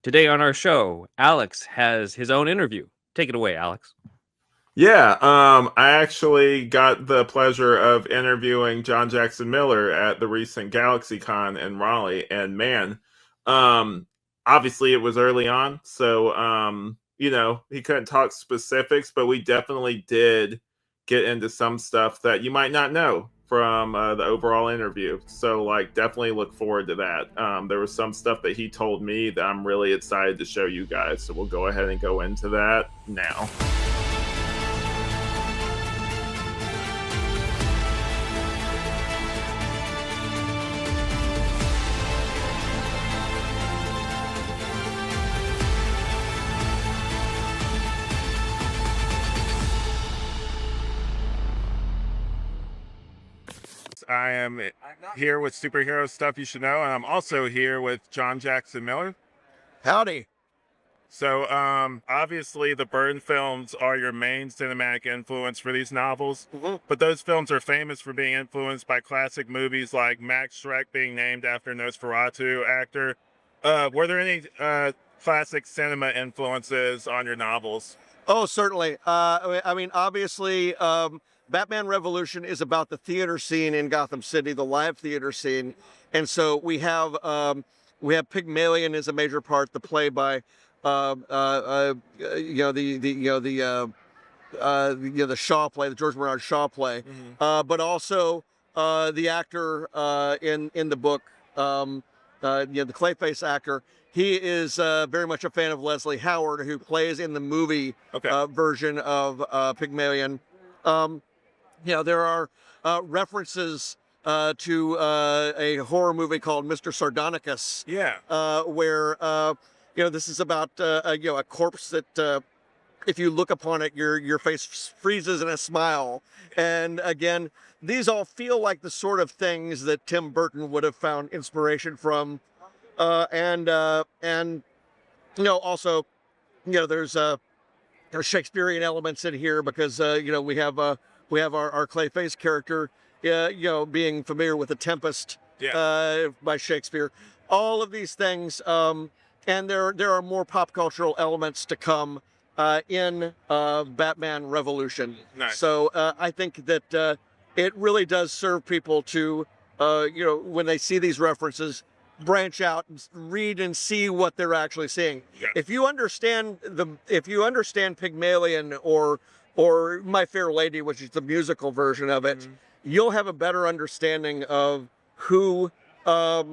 Today on our show, Alex has his own interview. Take it away, Alex. Yeah, I actually got the pleasure of interviewing John Jackson Miller at the recent GalaxyCon in Raleigh, and man, um, obviously it was early on, so he couldn't talk specifics, but we definitely did get into some stuff that you might not know from the overall interview. So, like, definitely look forward to that. There was some stuff that he told me that I'm really excited to show you guys, so we'll go ahead and go into that now. I am here with Superhero Stuff You Should Know, and I'm also here with John Jackson Miller. Howdy. So, obviously, the Byrne films are your main cinematic influence for these novels, but those films are famous for being influenced by classic movies like Max Schreck being named after Nosferatu actor. Were there any classic cinema influences on your novels? Oh, certainly. I mean, obviously, Batman Revolution is about the theater scene in Gotham City, the live theater scene, and so Pygmalion is a major part. The play by the Shaw play, the George Bernard Shaw play, but also the actor in the book, the Clayface actor. He is very much a fan of Leslie Howard, who plays in the movie version of Pygmalion. There are references to a horror movie called Mr. Sardonicus. Where this is about a corpse that if you look upon it, your face freezes in a smile. And again, these all feel like the sort of things that Tim Burton would have found inspiration from. Also, there's Shakespearean elements in here because we have our Clayface character, being familiar with the Tempest by Shakespeare. All of these things, and there are more pop cultural elements to come in Batman Revolution. Nice. So I think that it really does serve people to, when they see these references, branch out and read and see what they're actually seeing. If you understand Pygmalion or My Fair Lady, which is the musical version of it, you'll have a better understanding of who our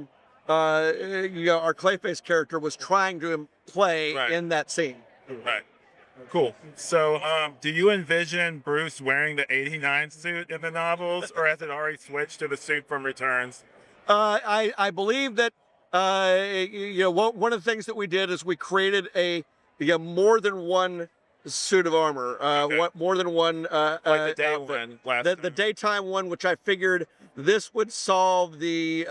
Clayface character was trying to play in that scene. Right. Cool. So, do you envision Bruce wearing the '89 suit in the novels, or has it already switched to the suit from Returns? I believe that one of the things that we did is we created more than one suit of armor, more than one like the day outfit. one, The daytime one, which I figured this would solve the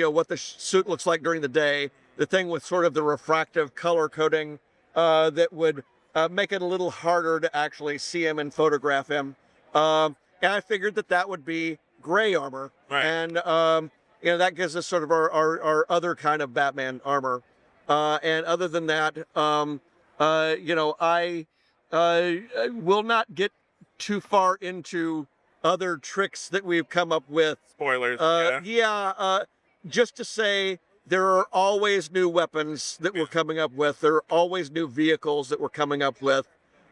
what the suit looks like during the day. The thing with sort of the refractive color coding that would make it a little harder to actually see him and photograph him. And I figured that would be gray armor, and that gives us sort of our other kind of Batman armor. And other than that, I will not get too far into other tricks that we've come up with. Spoilers. Just to say, there are always new weapons that we're coming up with. There are always new vehicles that we're coming up with.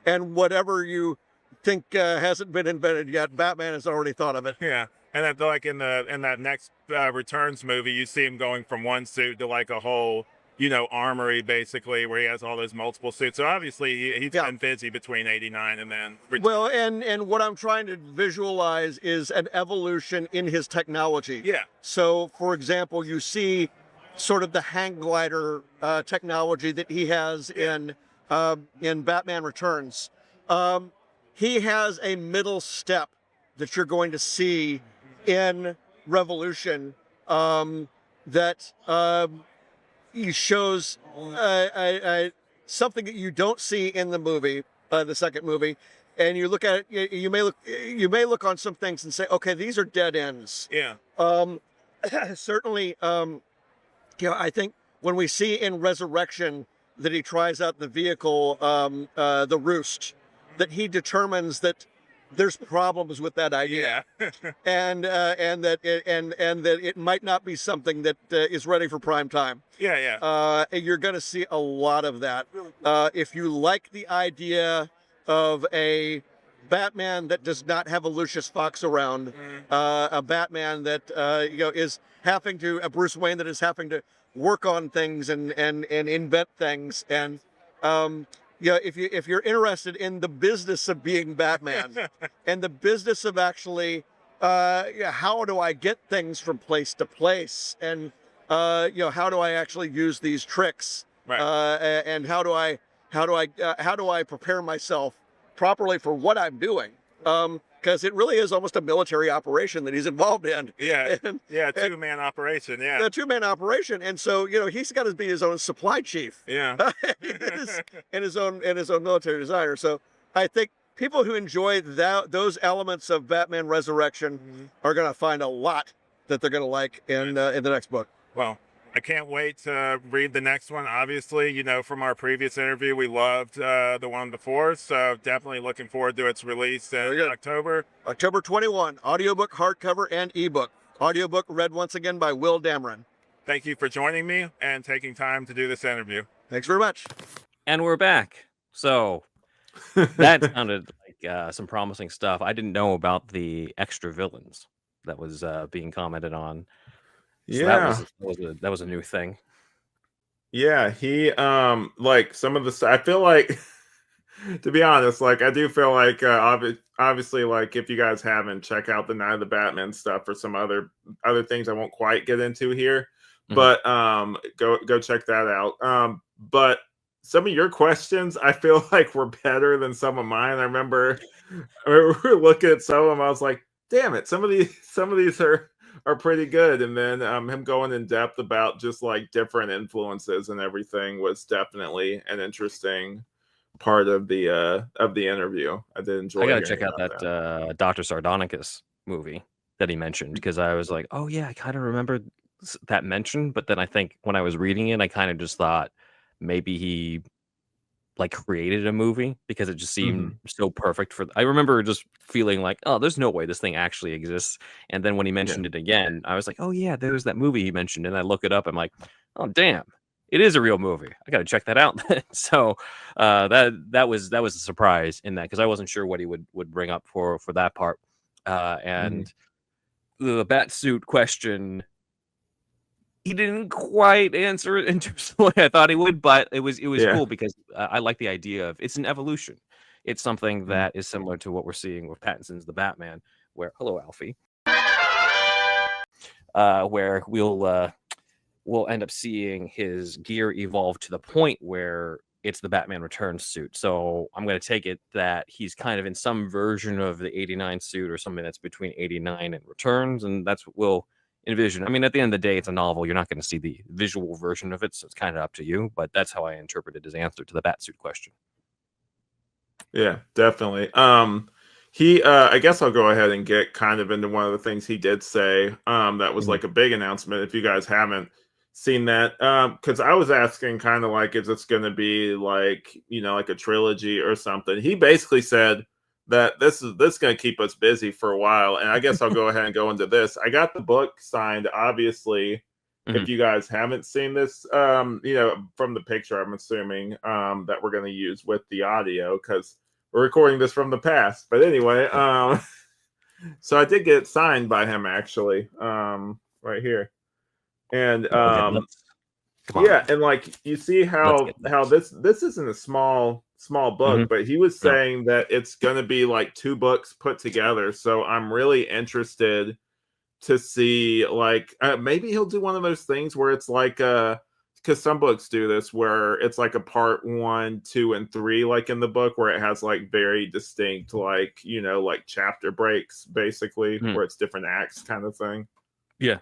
And whatever you think hasn't been invented yet, Batman has already thought of it. Yeah. And then, like in that next Returns movie, you see him going from one suit to like a whole, armory basically, where he has all those multiple suits. So obviously he's been busy between '89 and then. Well, and what I'm trying to visualize is an evolution in his technology. Yeah. So, for example, you see sort of the hang glider technology that he has in Batman Returns. He has a middle step that you're going to see in Revolution that he shows something that you don't see in the movie, the second movie, and you look at it. You may look on some things and say, okay, these are dead ends. Yeah. Certainly, I think when we see in Resurrection that he tries out the vehicle, the Roost, that he determines that there's problems with that idea, and that it might not be something that is ready for prime time. And you're going to see a lot of that. If you like the idea of a Batman that does not have a Lucius Fox around, a Batman that is having to, a Bruce Wayne that is having to work on things and invent things, and if you're interested in the business of being Batman and the business of actually how do I get things from place to place, and how do I actually use these tricks, and how do I prepare myself properly for what I'm doing, because it really is almost a military operation that he's involved in. Two-man operation. A two-man operation, and so he's got to be his own supply chief. and his own military designer. So I think people who enjoy those elements of Batman Resurrection are going to find a lot that they're going to like in the next book. Well, I can't wait to read the next one. Obviously, from our previous interview, we loved the one before, so definitely looking forward to its release in October. October 21, audiobook, hardcover, and ebook. Audiobook read once again by Will Dameron. Thank you for joining me and taking time to do this interview. Thanks very much. And we're back. So that sounded like some promising stuff. I didn't know about the extra villains that was being commented on. So that was a new thing. Yeah, he like some of the I feel like to be honest, like I do feel like obviously like if you guys haven't, check out the Night of the Batman stuff or some other things I won't quite get into here. But go check that out. But some of your questions I feel like were better than some of mine. I remember we were looking at some of them, I was like, damn it, some of these are pretty good. And then him going in depth about just like different influences and everything was definitely an interesting part of the interview. I did enjoy. I gotta check out that Dr. Sardonicus movie that he mentioned, because I was like, oh yeah, I kind of remember that mention, but then I think when I was reading it, I kind of just thought maybe he like created a movie, because it just seemed so perfect for. I remember just feeling like, oh, there's no way this thing actually exists. And then when he mentioned it again, I was like, oh yeah, there's that movie he mentioned, and I look it up. I'm like, oh damn, it is a real movie. I got to check that out. So that was a surprise in that, because I wasn't sure what he would bring up for that part. And the Batsuit question, he didn't quite answer it in terms of the way I thought he would, but it was cool, because I like the idea of it's an evolution. It's something that is similar to what we're seeing with Pattinson's The Batman, where hello Alfie, where we'll end up seeing his gear evolve to the point where it's the Batman Returns suit. So I'm going to take it that he's kind of in some version of the 89 suit, or something that's between 89 and Returns, and that's what we'll envision. I mean, at the end of the day, it's a novel. You're not going to see the visual version of it, so it's kind of up to you. But that's how I interpreted his answer to the Batsuit question. Yeah, definitely. He I guess I'll go ahead and get kind of into one of the things he did say. That was like a big announcement. If you guys haven't seen that, because I was asking kind of like, is this going to be like, like a trilogy or something? He basically said that this is going to keep us busy for a while. And I guess I'll go ahead and go into this. I got the book signed, obviously. If you guys haven't seen this, from the picture, I'm assuming that we're going to use with the audio, because we're recording this from the past. But anyway, so I did get it signed by him, actually, right here. And and like you see how this isn't a small book, but he was saying that it's going to be like 2 books put together. So I'm really interested to see, like, maybe he'll do one of those things where it's like because some books do this, where it's like a part 1, 2, and 3, like in the book, where it has like very distinct, like, like chapter breaks, basically, where it's different acts kind of thing. Yeah.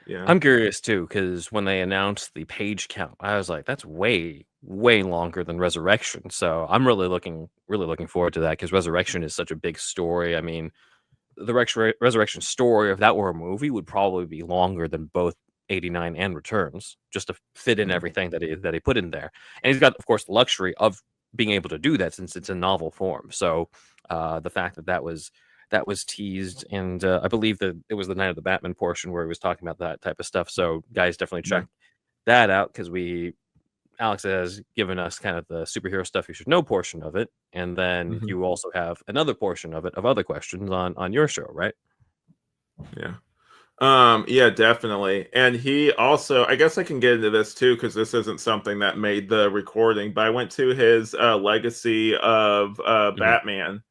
I'm curious too, because when they announced the page count, I was like, that's way longer than Resurrection. So I'm really looking forward to that, because Resurrection is such a big story. I mean, the Resurrection story, if that were a movie, would probably be longer than both '89 and Returns, just to fit in everything that he put in there. And he's got, of course, the luxury of being able to do that since it's in novel form. So the fact that was teased, and I believe that it was the Night of the Batman portion where he was talking about that type of stuff. So guys, definitely check that out, because Alex has given us kind of the superhero stuff you should know portion of it, and then you also have another portion of it of other questions on your show, right? Yeah. Yeah, definitely. And he also, I guess I can get into this too, because this isn't something that made the recording, but I went to his Legacy of Batman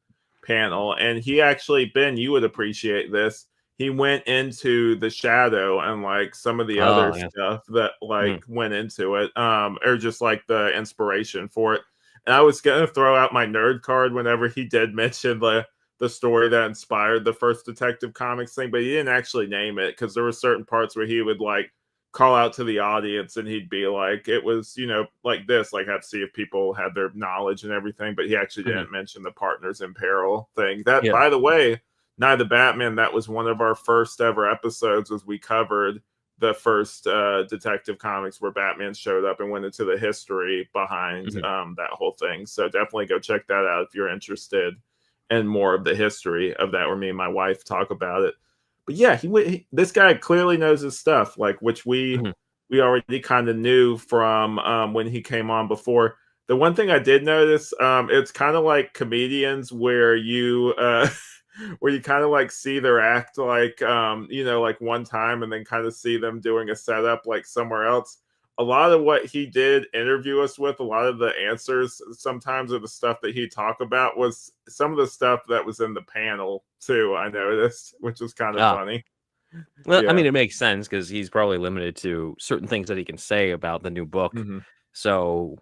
panel, and he actually, Ben, you would appreciate this. He went into the shadow and like some of the other stuff that like went into it, or just like the inspiration for it. And I was gonna throw out my nerd card whenever he did mention the story that inspired the first Detective Comics thing, but he didn't actually name it, because there were certain parts where he would like call out to the audience and he'd be like, it was, like this, like have to see if people had their knowledge and everything, but he actually didn't mention the Partners in Peril thing. That, by the way, Night of the Batman, that was one of our first ever episodes, as we covered the first Detective Comics where Batman showed up and went into the history behind that whole thing. So definitely go check that out if you're interested and more of the history of that, where me and my wife talk about it. But yeah, this guy clearly knows his stuff, like, which we already kind of knew from when he came on before. The one thing I did notice, it's kind of like comedians where you where you kind of like see their act like like one time and then kind of see them doing a setup like somewhere else. A lot of what he did interview us with, a lot of the answers sometimes of the stuff that he talked about was some of the stuff that was in the panel too, I noticed, which was kind of funny. Well, I mean, it makes sense because he's probably limited to certain things that he can say about the new book. So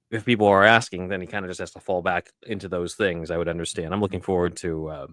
if people are asking, then he kind of just has to fall back into those things. I would understand. I'm looking forward to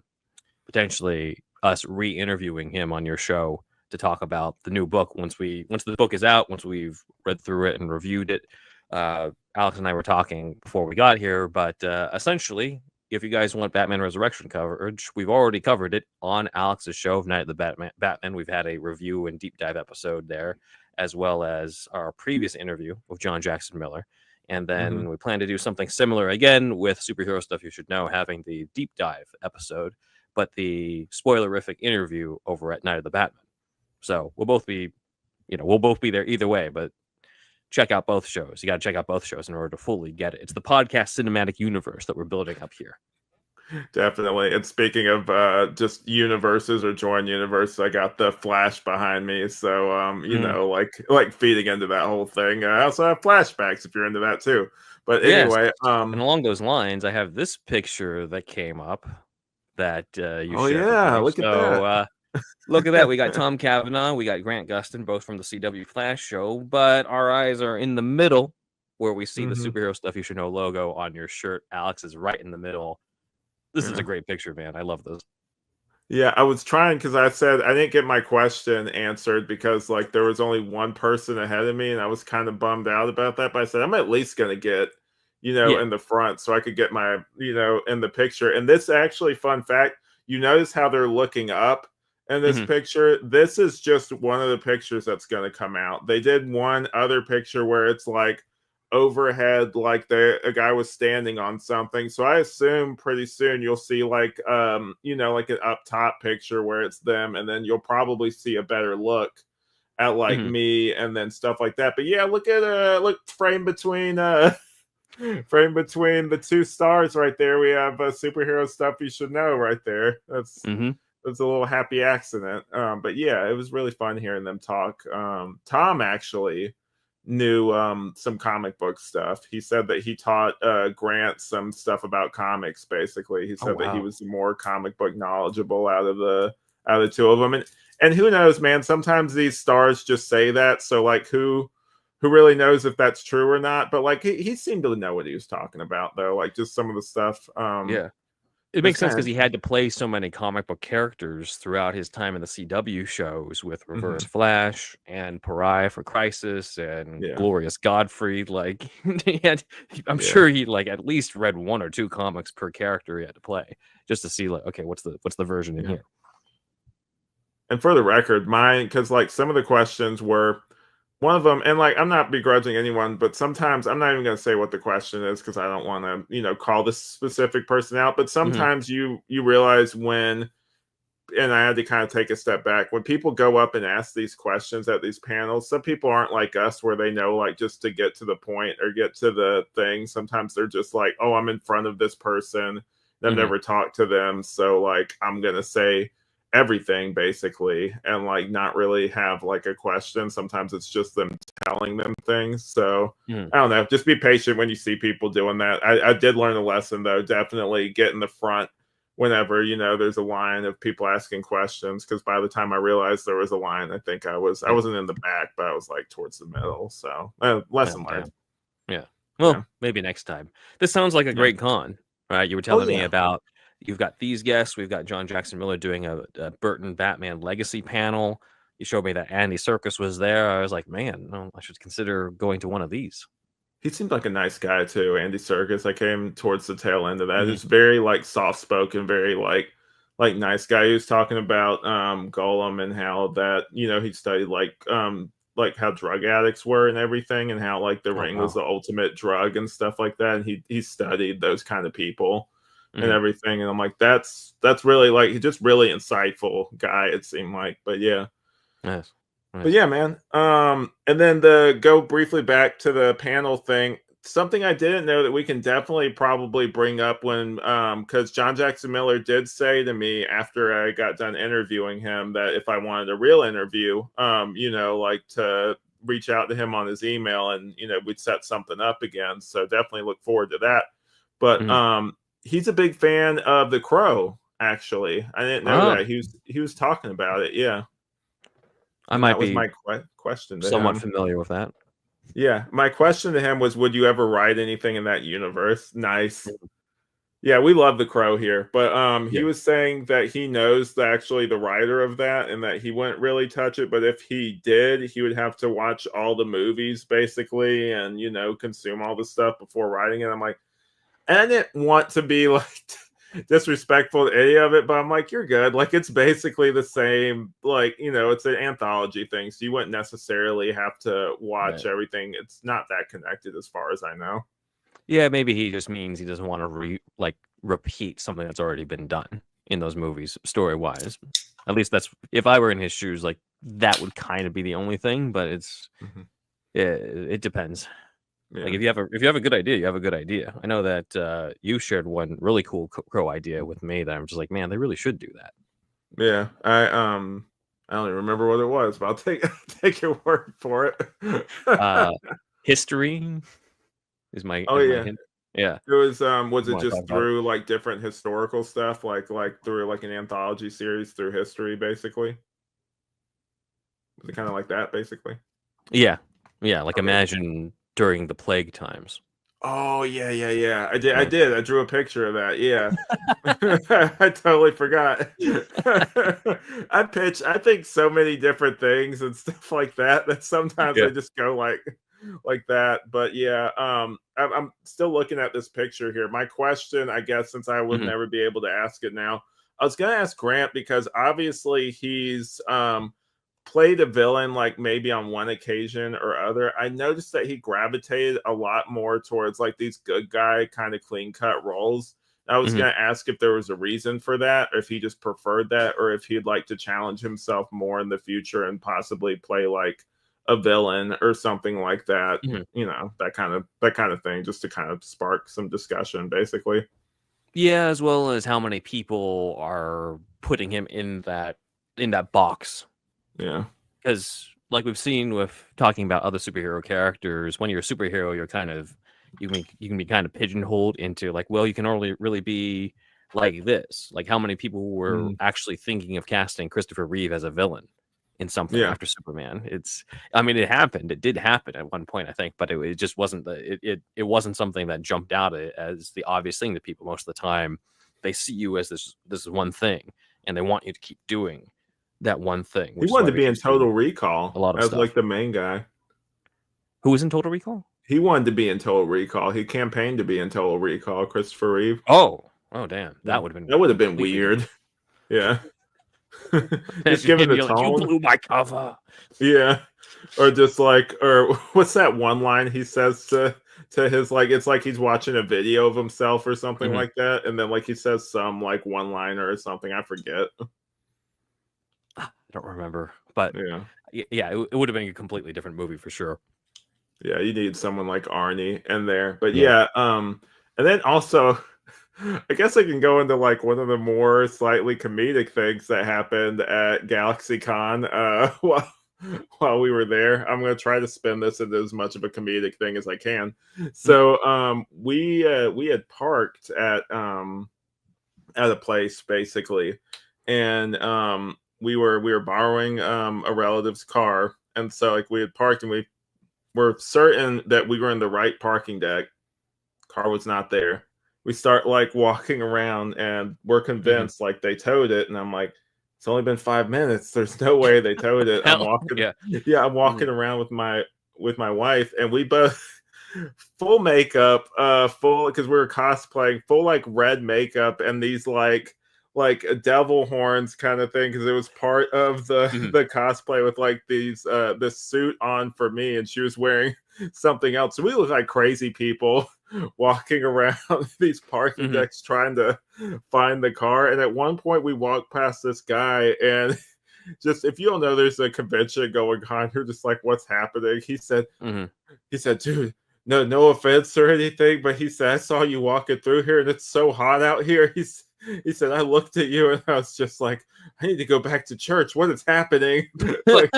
potentially us re-interviewing him on your show to talk about the new book once the book is out, once we've read through it and reviewed it. Alex and I were talking before we got here, but essentially, if you guys want Batman Resurrection coverage, we've already covered it on Alex's show of Night of the Batman. We've had a review and deep dive episode there, as well as our previous interview with John Jackson Miller. And then we plan to do something similar again with Superhero Stuff You Should Know, having the deep dive episode, but the spoilerific interview over at Night of the Batman. So we'll both be there either way, but check out both shows. You got to check out both shows in order to fully get it. It's the podcast cinematic universe that we're building up here. Definitely. And speaking of just universes or joint universes, I got the Flash behind me. So, like feeding into that whole thing. I also have flashbacks if you're into that too. But anyway. And along those lines, I have this picture that came up that you oh, shared. Yeah. Look at that. Look at that. We got Tom Cavanaugh. We got Grant Gustin, both from the CW Flash show. But our eyes are in the middle where we see the Superhero Stuff You Should Know logo on your shirt. Alex is right in the middle. This is a great picture, man. I love this. Yeah, I was trying because I said I didn't get my question answered because like there was only one person ahead of me and I was kind of bummed out about that. But I said I'm at least going to get, in the front so I could get my, in the picture. And this actually, fun fact, you notice how they're looking up in this picture. This is just one of the pictures that's going to come out. They did one other picture where it's like overhead, like a guy was standing on something. So I assume pretty soon you'll see like like an up top picture where it's them, and then you'll probably see a better look at like me and then stuff like that. But yeah, look frame between the two stars right there. We have Superhero Stuff You Should Know right there. That's a little happy accident. But yeah, it was really fun hearing them talk. Tom actually knew some comic book stuff. He said that he taught Grant some stuff about comics. Basically, he said that he was more comic book knowledgeable out of the two of them. And who knows, man? Sometimes these stars just say that. So like, who really knows if that's true or not? But like, he seemed to know what he was talking about, though. Like, just some of the stuff. It makes sense because he had to play so many comic book characters throughout his time in the CW shows with Reverse Flash and Pariah for Crisis and Glorious Godfrey. Like I'm sure he like at least read one or two comics per character he had to play just to see like, okay, what's the version in here. And for the record, mine, because like some of the questions were one of them, and like I'm not begrudging anyone, but sometimes I'm not even going to say what the question is because I don't want to, call this specific person out. But Mhm. sometimes you realize when, and I had to kind of take a step back when people go up and ask these questions at these panels. Some people aren't like us where they know like just to get to the point or get to the thing. Sometimes they're just like, oh, I'm in front of this person. I've Mhm. never talked to them, so like I'm gonna say everything basically, and like not really have like a question. Sometimes it's just them telling them things. So Mhm. I don't know. Just be patient when you see people doing that. I did learn a lesson though. Definitely get in the front whenever there's a line of people asking questions, because by the time I realized there was a line, I think I Yeah. wasn't in the back, but I was like towards the middle. So Oh, lesson learned. damn. Yeah. Yeah. Well, maybe next time. This sounds like a Yeah. great con, right? You were Oh telling me yeah. about you've got these guests. We've got John Jackson Miller doing a Burton Batman Legacy panel. You showed me that Andy Serkis was there. I was like, man, no, I should consider going to one of these. He seemed like a nice guy too, Andy Serkis. I came towards the tail end of that. Mhm. He's very like soft spoken, very like nice guy. He was talking about Golem and how that, he studied like how drug addicts were and everything, and how like the Oh, ring was wow. the ultimate drug and stuff like that. And he studied those kind of people and Mhm. everything. And I'm like, that's really like he's just really insightful guy, it seemed like. But yeah. Nice. But Nice. yeah, man. And then the go briefly back to the panel thing. Something I didn't know that we can definitely probably bring up when, because John Jackson Miller did say to me after I got done interviewing him that if I wanted a real interview, like to reach out to him on his email and we'd set something up again. So definitely look forward to that. But Mhm. he's a big fan of The Crow. Actually, I didn't know Oh, that he was talking about it. Yeah. I And might that was be my question to somewhat him. familiar with that. Yeah, my question to him was, would you ever write anything in that universe? Nice. Yeah, we love the Crow here, but he Yeah. was saying that he knows actually the writer of that, and that he wouldn't really touch it. But if he did, he would have to watch all the movies basically, and consume all the stuff before writing it. I'm like, and I didn't want to be like disrespectful to any of it, but I'm like, you're good. Like, it's basically the same. Like, it's an anthology thing, so you wouldn't necessarily have to watch Right. everything. It's not that connected, as far as I know. Yeah, maybe he just means he doesn't want to repeat something that's already been done in those movies, story wise. At least that's if I were in his shoes, like that would kind of be the only thing. But Mhm. it depends. Like Yeah, if you have a good idea, you have a good idea. I know that you shared one really cool crow idea with me that I'm just like, man, they really should do that. yeah. I don't even remember what it was, but I'll take take your word for it. Uh, history Oh is my yeah. hint. Yeah, It was you it want to talk just about it? through like different historical stuff, like through like an anthology series through history, basically? Was it kind of like that, basically? Yeah, yeah. Like Okay. imagine during the plague times. Oh yeah, yeah, yeah. I did. I Right. did. I drew a picture of that. Yeah. I totally forgot. I think so many different things and stuff like that that sometimes Yeah. I just go like that. But yeah, I'm still looking at this picture here. My question, I guess, since I would Mhm. never be able to ask it now, I was gonna ask Grant because obviously he's played a villain like maybe on one occasion or other. I noticed that he gravitated a lot more towards like these good guy kind of clean cut roles. I was Mhm. going to ask if there was a reason for that, or if he just preferred that, or if he'd like to challenge himself more in the future and possibly play like a villain or something like that. Mhm. That kind of thing, just to kind of spark some discussion, basically. Yeah, as well as how many people are putting him in that box. Yeah, Because like we've seen with talking about other superhero characters, when you're a superhero, you're kind of you can be kind of pigeonholed into like, well, you can only really be like this. Like how many people were Mhm. actually thinking of casting Christopher Reeve as a villain in something Yeah. after Superman? I mean, it happened. It did happen at one point, I think, but it just wasn't it wasn't something that jumped out as the obvious thing to people. Most of the time, they see you as this one thing, and they want you to keep doing that one thing, He which is wanted why to we be do in see Total a Recall lot of as like stuff. the main guy. Who was in Total Recall? He wanted to be in Total Recall. He campaigned to be in Total Recall, Christopher Reeve. Oh, oh, damn, Yeah. that would have been That would have been completely different. weird. Yeah. Just give it And a you're like, you tone. blew my cover. Yeah. Or just like, or what's that one line he says to his, like, it's like he's watching a video of himself or something Mhm. like that, and then like he says some like one liner or something. I forget. I don't remember, but Yeah. yeah, it would have been a completely different movie for sure. Yeah, you need someone like Arnie in there. But Yeah. yeah, and then also I guess I can go into like one of the more slightly comedic things that happened at GalaxyCon while we were there. I'm gonna try to spin this into as much of a comedic thing as I can. Mhm. So we had parked at a place basically, and we were borrowing a relative's car, and so like we had parked and we were certain that we were in the right parking deck. Car was not there. We start like walking around and we're Mhm. convinced like they towed it. And I'm like, it's only been 5 minutes. There's no way they towed it. I'm Hell, walking, yeah. yeah, I'm Mhm. walking around with my wife, and we both full makeup, full because we were cosplaying, full like red makeup and these like devil horns kind of thing because it was part of the Mhm. the cosplay with like these this suit on for me, and she was wearing something else. So we look like crazy people walking around these parking Mhm. decks trying to find the car. And at one point we walked past this guy, and just if you don't know there's a convention going on, you're just like, what's happening? Mhm. He said, dude, no offense or anything, but he said, I saw you walking through here and it's so hot out here. He said, I looked at you and I was just like, I need to go back to church. What is happening? Like,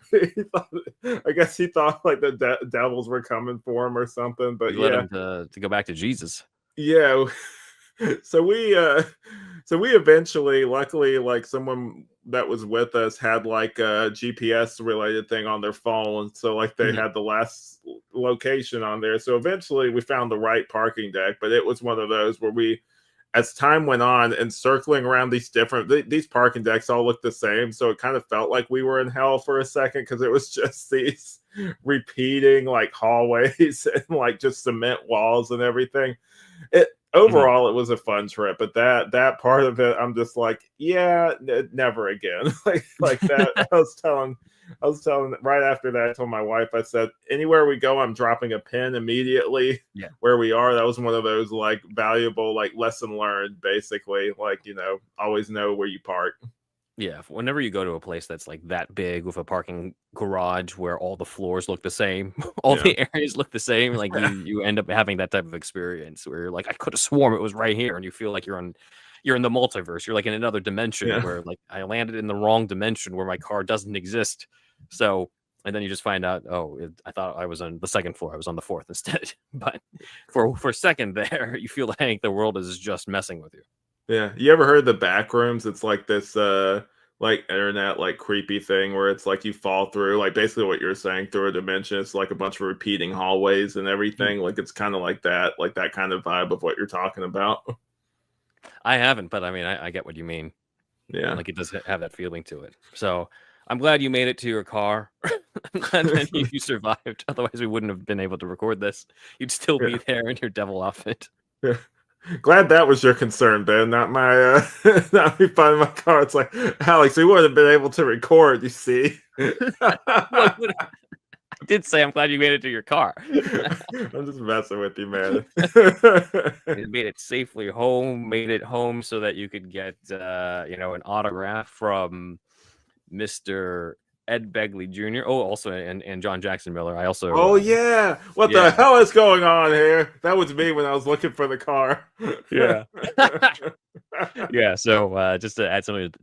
he thought, I guess he thought like the devils were coming for him or something. But You led yeah, him to go back to Jesus. yeah. So we eventually, luckily, like someone that was with us had like a GPS related thing on their phone, so like they Mhm. had the last location on there. So eventually we found the right parking deck, but it was one of those where we, as time went on and circling around these these parking decks all looked the same, so it kind of felt like we were in hell for a second because it was just these repeating like hallways and like just cement walls and everything. It Mhm. overall it was a fun trip, but that part of it, I'm just like, yeah, never again. Like that. I was telling right after that, I told my wife, I said, anywhere we go, I'm dropping a pin immediately Yeah. where we are. That was one of those like valuable like lesson learned, basically. Like, always know where you park. Yeah, whenever you go to a place that's like that big with a parking garage where all the floors look the same, all Yeah. the areas look the same, like you end up having that type of experience where you're like, I could have sworn it was right here, and you feel like you're in the multiverse. You're like in another dimension Yeah. where like I landed in the wrong dimension where my car doesn't exist. So, and then you just find out, oh, I thought I was on the second floor. I was on the fourth instead. But for a second there, you feel like the world is just messing with you. Yeah. You ever heard the back rooms? It's like this like internet like creepy thing where it's like you fall through like basically what you're saying through a dimension. It's like a bunch of repeating hallways and Hmm. everything. Like it's kind of like that kind of vibe of what you're talking about. I haven't, but I mean, I get what you mean. Yeah. Like, it does have that feeling to it. So, I'm glad you made it to your car. I'm glad that you survived. Otherwise, we wouldn't have been able to record this. You'd still be Yeah. there in your devil outfit. Yeah. Glad that was your concern, Ben, not my not me finding my car. It's like, Alex, we wouldn't have been able to record, you see. What would I did say I'm glad you made it to your car. I'm just messing with you, man. You made it safely home, made it home so that you could get, an autograph from Mr. Ed Begley Jr. Oh, also, and John Jackson Miller. I also, Oh yeah. What the yeah, hell is going on here? That was me when I was looking for the car. yeah. Yeah, so, just to add something,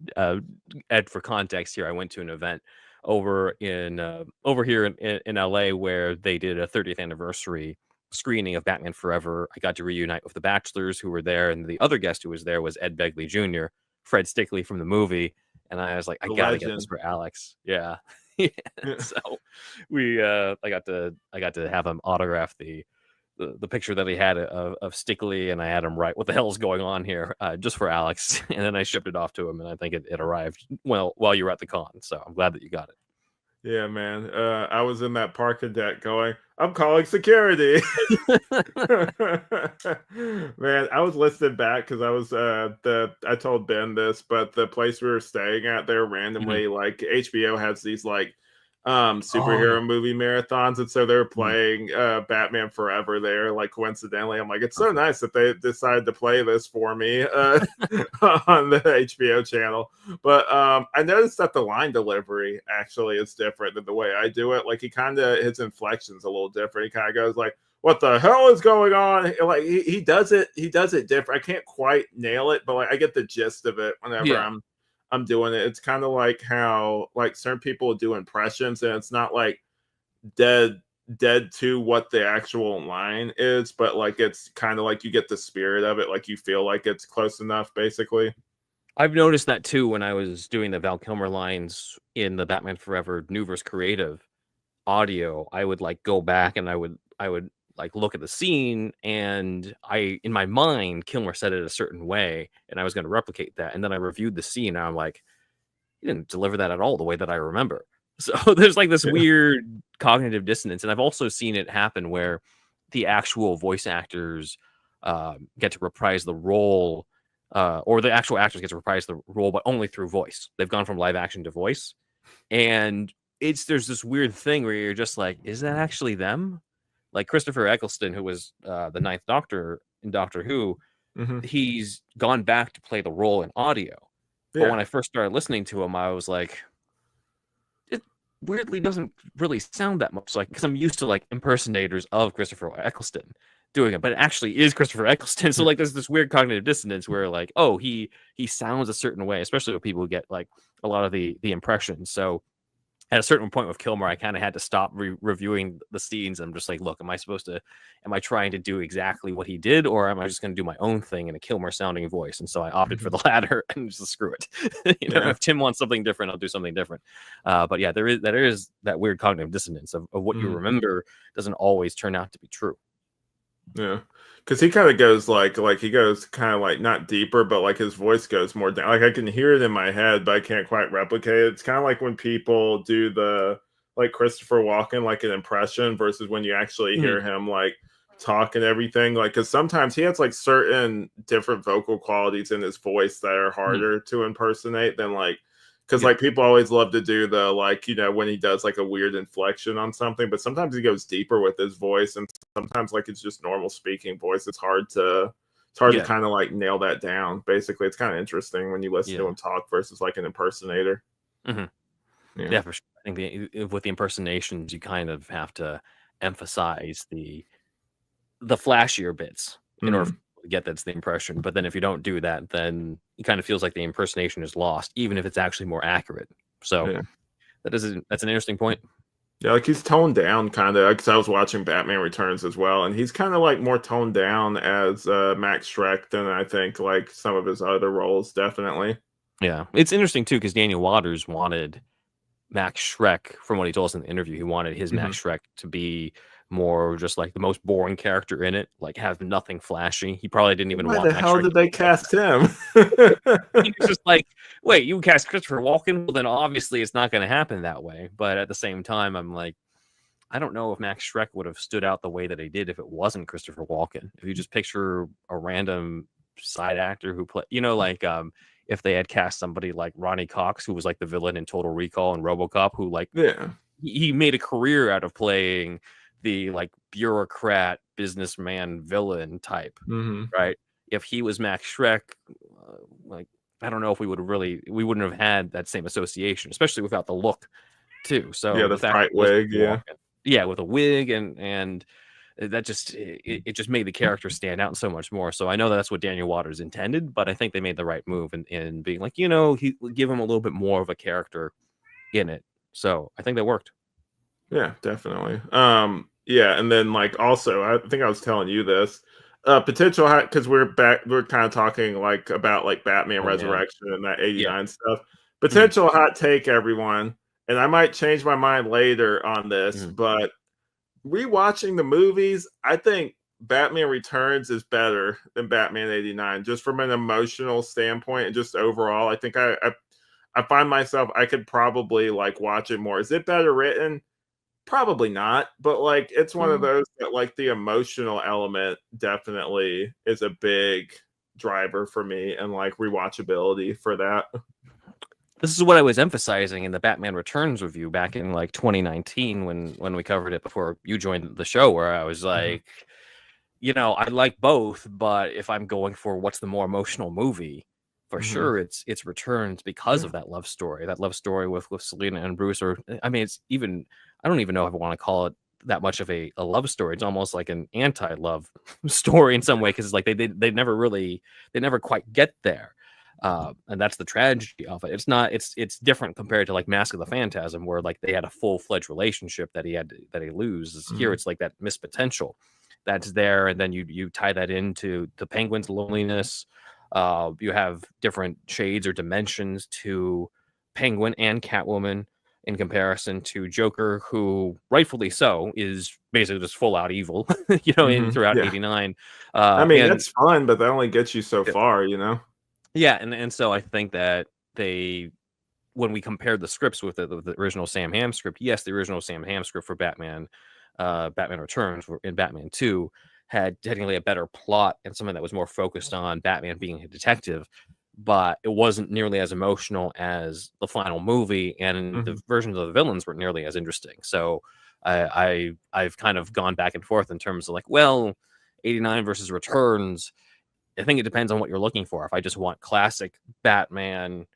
add for context here, I went to an event over here in LA where they did a 30th anniversary screening of Batman Forever. I got to reunite with the Bachelors who were there, and the other guest who was there was Ed Begley Jr., Fred Stickley from the movie, and I was like, "I The gotta get this legend. for Alex." Yeah. Yeah, so I got to have him autograph the picture that he had of Stickley, and I had him write, "What the hell is going on here?" Just for Alex, and then I shipped it off to him, and I think it arrived well while you were at the con. So I'm glad that you got it. Yeah, man. I was in that parking deck going, I'm calling security. Man, I was listening back because I was I told Ben this, but the place we were staying at there Mhm. randomly, like HBO has these like Oh, yeah. superhero movie marathons, and so they were Mhm. playing Batman Forever there, like coincidentally. I'm like, it's so Okay. nice that they decided to play this for me on the HBO channel. But I noticed that the line delivery actually is different than the way I do it. Like he kind of his inflection's a little different. He kind of goes like, "What the hell is going on?" Like he does it different. I can't quite nail it, but like I get the gist of it whenever Yeah. I'm doing it. It's kind of like how like certain people do impressions, and it's not like dead dead to what the actual line is, but like it's kind of like you get the spirit of it, like you feel like it's close enough, basically. I've noticed that too when I was doing the Val Kilmer lines in the Batman Forever New Verse Creative audio. I would like go back and I would like look at the scene, and I in my mind Kilmer said it a certain way and I was going to replicate that, and then I reviewed the scene and I'm like, he didn't deliver that at all the way that I remember. So there's like this Yeah. weird cognitive dissonance, and I've also seen it happen where the actual voice actors get to reprise the role, or the actual actors get to reprise the role, but only through voice. They've gone from live action to voice, and there's this weird thing where you're just like, is that actually them? Like Christopher Eccleston, who was the Ninth Doctor in Doctor Who, Hmm. he's gone back to play the role in audio. But Yeah. when I first started listening to him, I was like, it weirdly doesn't really sound that much like, because I'm used to like impersonators of Christopher Eccleston doing it, but it actually is Christopher Eccleston. So like there's this weird cognitive dissonance where like, oh, he sounds a certain way, especially with people who get like a lot of the impressions. So at a certain point with Kilmer, I kind of had to stop reviewing the scenes. I'm just like, look, am I trying to do exactly what he did, or am I just going to do my own thing in a Kilmer sounding voice? And so I opted for Mhm. the latter and just screw it. Yeah. If Tim wants something different, I'll do something different. But yeah, there is that weird cognitive dissonance of what you Mhm. remember doesn't always turn out to be true. Yeah. Because he kind of goes like he goes kind of like not deeper, but like his voice goes more down. Like I can hear it in my head, but I can't quite replicate it. It's kind of like when people do the like Christopher Walken, like an impression, versus when you actually Mhm. hear him like talk and everything. Like, because sometimes he has like certain different vocal qualities in his voice that are Mhm. harder to impersonate than like because Yeah. like people always love to do the like when he does like a weird inflection on something, but sometimes he goes deeper with his voice, and sometimes like it's just normal speaking voice. It's hard to Yeah. kind of like nail that down. Basically, it's kind of interesting when you listen to Yeah. him talk versus like an impersonator. Mhm. Yeah. Yeah, for sure. I think with the impersonations, you kind of have to emphasize the flashier bits in order for Hmm. people to get that's the impression. But then if you don't do that, then it kind of feels like the impersonation is lost, even if it's actually more accurate. So Yeah. that's an interesting point. Yeah, like he's toned down kind of because I was watching Batman Returns as well, and he's kind of like more toned down as Max Shrek than I think like some of his other roles. Definitely. Yeah, it's interesting too because Daniel Waters wanted Max Shrek, from what he told us in the interview, he wanted his Hmm. Max Shrek to be more just like the most boring character in it, like have nothing flashy. He probably didn't even Why want the Max hell Shrek did to be they cast him? he was just like, wait, you cast Christopher Walken? Well, then obviously it's not going to happen that way. But at the same time, I'm like, I don't know if Max Shrek would have stood out the way that he did if it wasn't Christopher Walken. If you just picture a random side actor who play, like if they had cast somebody like Ronnie Cox, who was like the villain in Total Recall and RoboCop, who like Yeah. he made a career out of playing the like bureaucrat businessman villain type, Hmm. right? If he was Max Shrek, like I don't know if we wouldn't have had that same association, especially without the look too. Yeah, So the the fact that fright it was wig. Yeah. Walken, yeah, with a wig and that just it just made the character stand out so much more. So I know that's what Daniel Waters intended, but I think they made the right move in being like, he give him a little bit more of a character in it. So I think that worked. Yeah, definitely. Yeah, and then like also, I think I was telling you this. Potential because we're kind of talking like about like Batman Oh yeah, Resurrection and that yeah. 89 stuff. Mhm, Potential hot take, everyone, and I might change my mind later on this, mhm. but rewatching the movies, I think Batman Returns is better than Batman 89, just from an emotional standpoint and just overall. I think I find myself, I could probably like watch it more. Is it better written? Probably not, but like it's one of those that like the emotional element definitely is a big driver for me, and like rewatchability for that. This is what I was emphasizing in the Batman Returns review back in like 2019 when we covered it before you joined the show, where I was like, you know, I like both, but if I'm going for what's the more emotional movie, for sure it's Returns because of that love story. That love story with Selena and Bruce, or I mean, it's even, I don't even know if I want to call it that much of a love story. It's almost like an anti-love story in some way, because it's like they never quite get there. And that's the tragedy of it. It's not, it's different compared to like Mask of the Phantasm, where like they had a full-fledged relationship that he loses. Here it's like that missed potential that's there, and then you tie that into the Penguin's loneliness. You have different shades or dimensions to Penguin and Catwoman in comparison to Joker, who rightfully so is basically just full out evil, you know, in throughout '89. I mean, that's fun, but that only gets you so far, you know. Yeah, and so I think that when we compared the scripts with the original Sam Hamm script, yes, the original Sam Hamm script for Batman Returns in Batman 2 had technically a better plot and something that was more focused on Batman being a detective, but it wasn't nearly as emotional as the final movie, and the versions of the villains weren't nearly as interesting. So I've kind of gone back and forth in terms of like, well, 89 versus Returns. I think it depends on what you're looking for. If I just want classic Batman,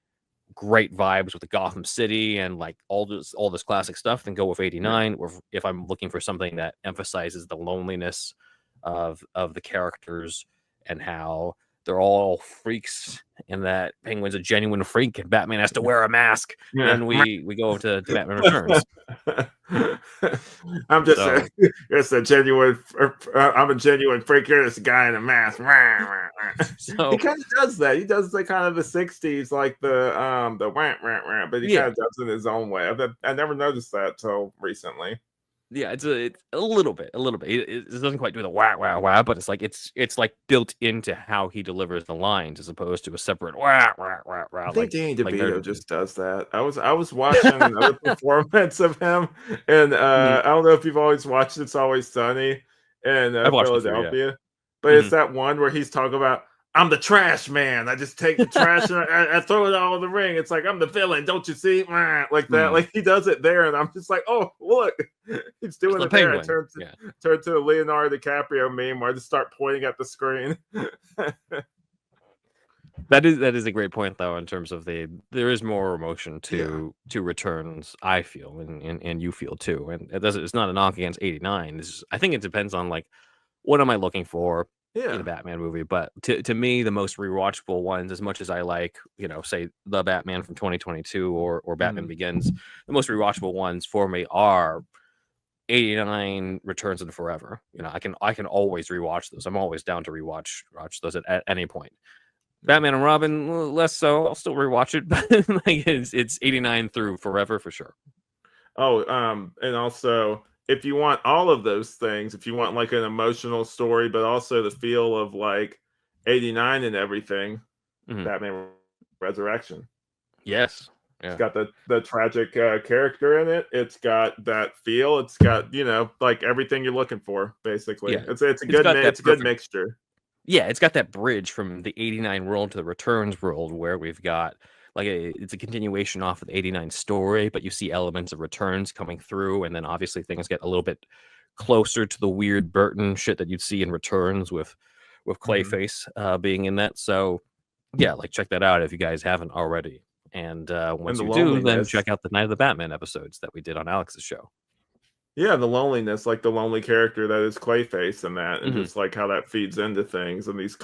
great vibes with the Gotham City and like all this classic stuff, then go with 89. Or if I'm looking for something that emphasizes the loneliness of the characters and how they're all freaks, and that Penguin's a genuine freak and Batman has to wear a mask, then we go to Batman Returns. I'm just a genuine. I'm a genuine freak. You're this guy in a mask. So he kind of does that. He does the kind of the '60s, like the but he kind of does it in his own way. I never noticed that till recently. Yeah, it's a little bit. It doesn't quite do the wah wah wah, but it's like built into how he delivers the lines, as opposed to a separate wah wah wah wah. I think Danny DeVito just does that. I was watching another performance of him, and I don't know if you've always watched It's Always Sunny in Philadelphia, but it's that one where he's talking about, I'm the trash man. I just take the trash and I throw it all in the ring. It's like, I'm the villain. Don't you see? Like that. Like he does it there. And I'm just like, oh, look, he's doing it there. I turn to the Leonardo DiCaprio meme where I just start pointing at the screen. That is a great point, though, in terms of there is more emotion to Returns, I feel, and you feel too. And it's not a knock against 89. I think it depends on like, what am I looking for in a Batman movie? But to me, the most rewatchable ones, as much as I like, you know, say the Batman from 2022 or Batman Begins, the most rewatchable ones for me are 89, Returns, and Forever. You know, I can always rewatch those. I'm always down to rewatch those at any point. Batman and Robin, less so. I'll still rewatch it, but like it's 89 through Forever for sure. Oh, and also, if you want all of those things, if you want like an emotional story, but also the feel of like 89 and everything, Batman Resurrection. Yes. Yeah. It's got the tragic character in it. It's got that feel. It's got, you know, like everything you're looking for, basically. Yeah. It's a good mixture. Yeah, it's got that bridge from the 89 world to the Returns world, where we've got like it's a continuation off of the 89 story, but you see elements of Returns coming through, and then obviously things get a little bit closer to the weird Burton shit that you'd see in Returns with Clayface being in that. So yeah, like check that out if you guys haven't already. And once you do, then check out the Night of the Batman episodes that we did on Alex's show. Yeah, the loneliness, like the lonely character that is Clayface and that, and just like how that feeds into things, and because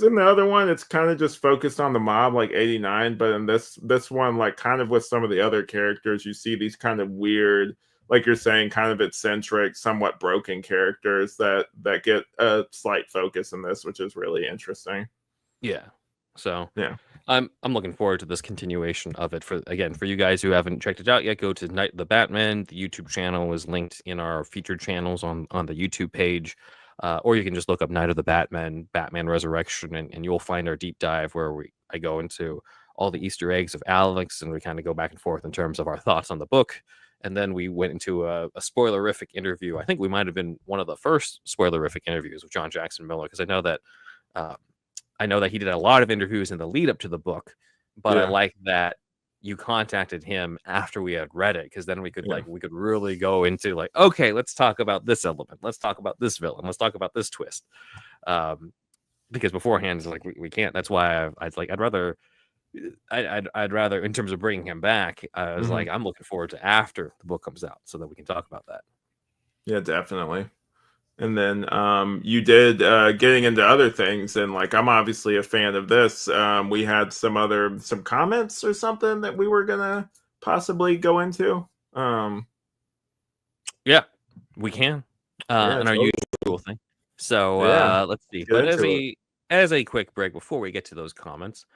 in the other one it's kind of just focused on the mob, like 89, but in this one, like kind of with some of the other characters, you see these kind of weird, like you're saying, kind of eccentric, somewhat broken characters that get a slight focus in this, which is really interesting. Yeah. So yeah, I'm looking forward to this continuation of it. For you guys who haven't checked it out yet, go to Night of the Batman. The YouTube channel is linked in our featured channels on the YouTube page, or you can just look up Night of the Batman Resurrection, and you'll find our deep dive where I go into all the Easter eggs of Alex, and we kind of go back and forth in terms of our thoughts on the book. And then we went into a spoilerific interview. I think we might have been one of the first spoilerific interviews with John Jackson Miller, because I know that he did a lot of interviews in the lead up to the book, but I like that you contacted him after we had read it, because then we could really go into like, okay, let's talk about this element, let's talk about this villain, let's talk about this twist. Because beforehand it's like we can't. That's why I'd rather in terms of bringing him back, I was like, I'm looking forward to after the book comes out so that we can talk about that. Yeah, definitely. And then you did getting into other things, and like I'm obviously a fan of this. We had some comments or something that we were gonna possibly go into. Yeah, we can. And our usual thing. So let's see. But as a quick break before we get to those comments,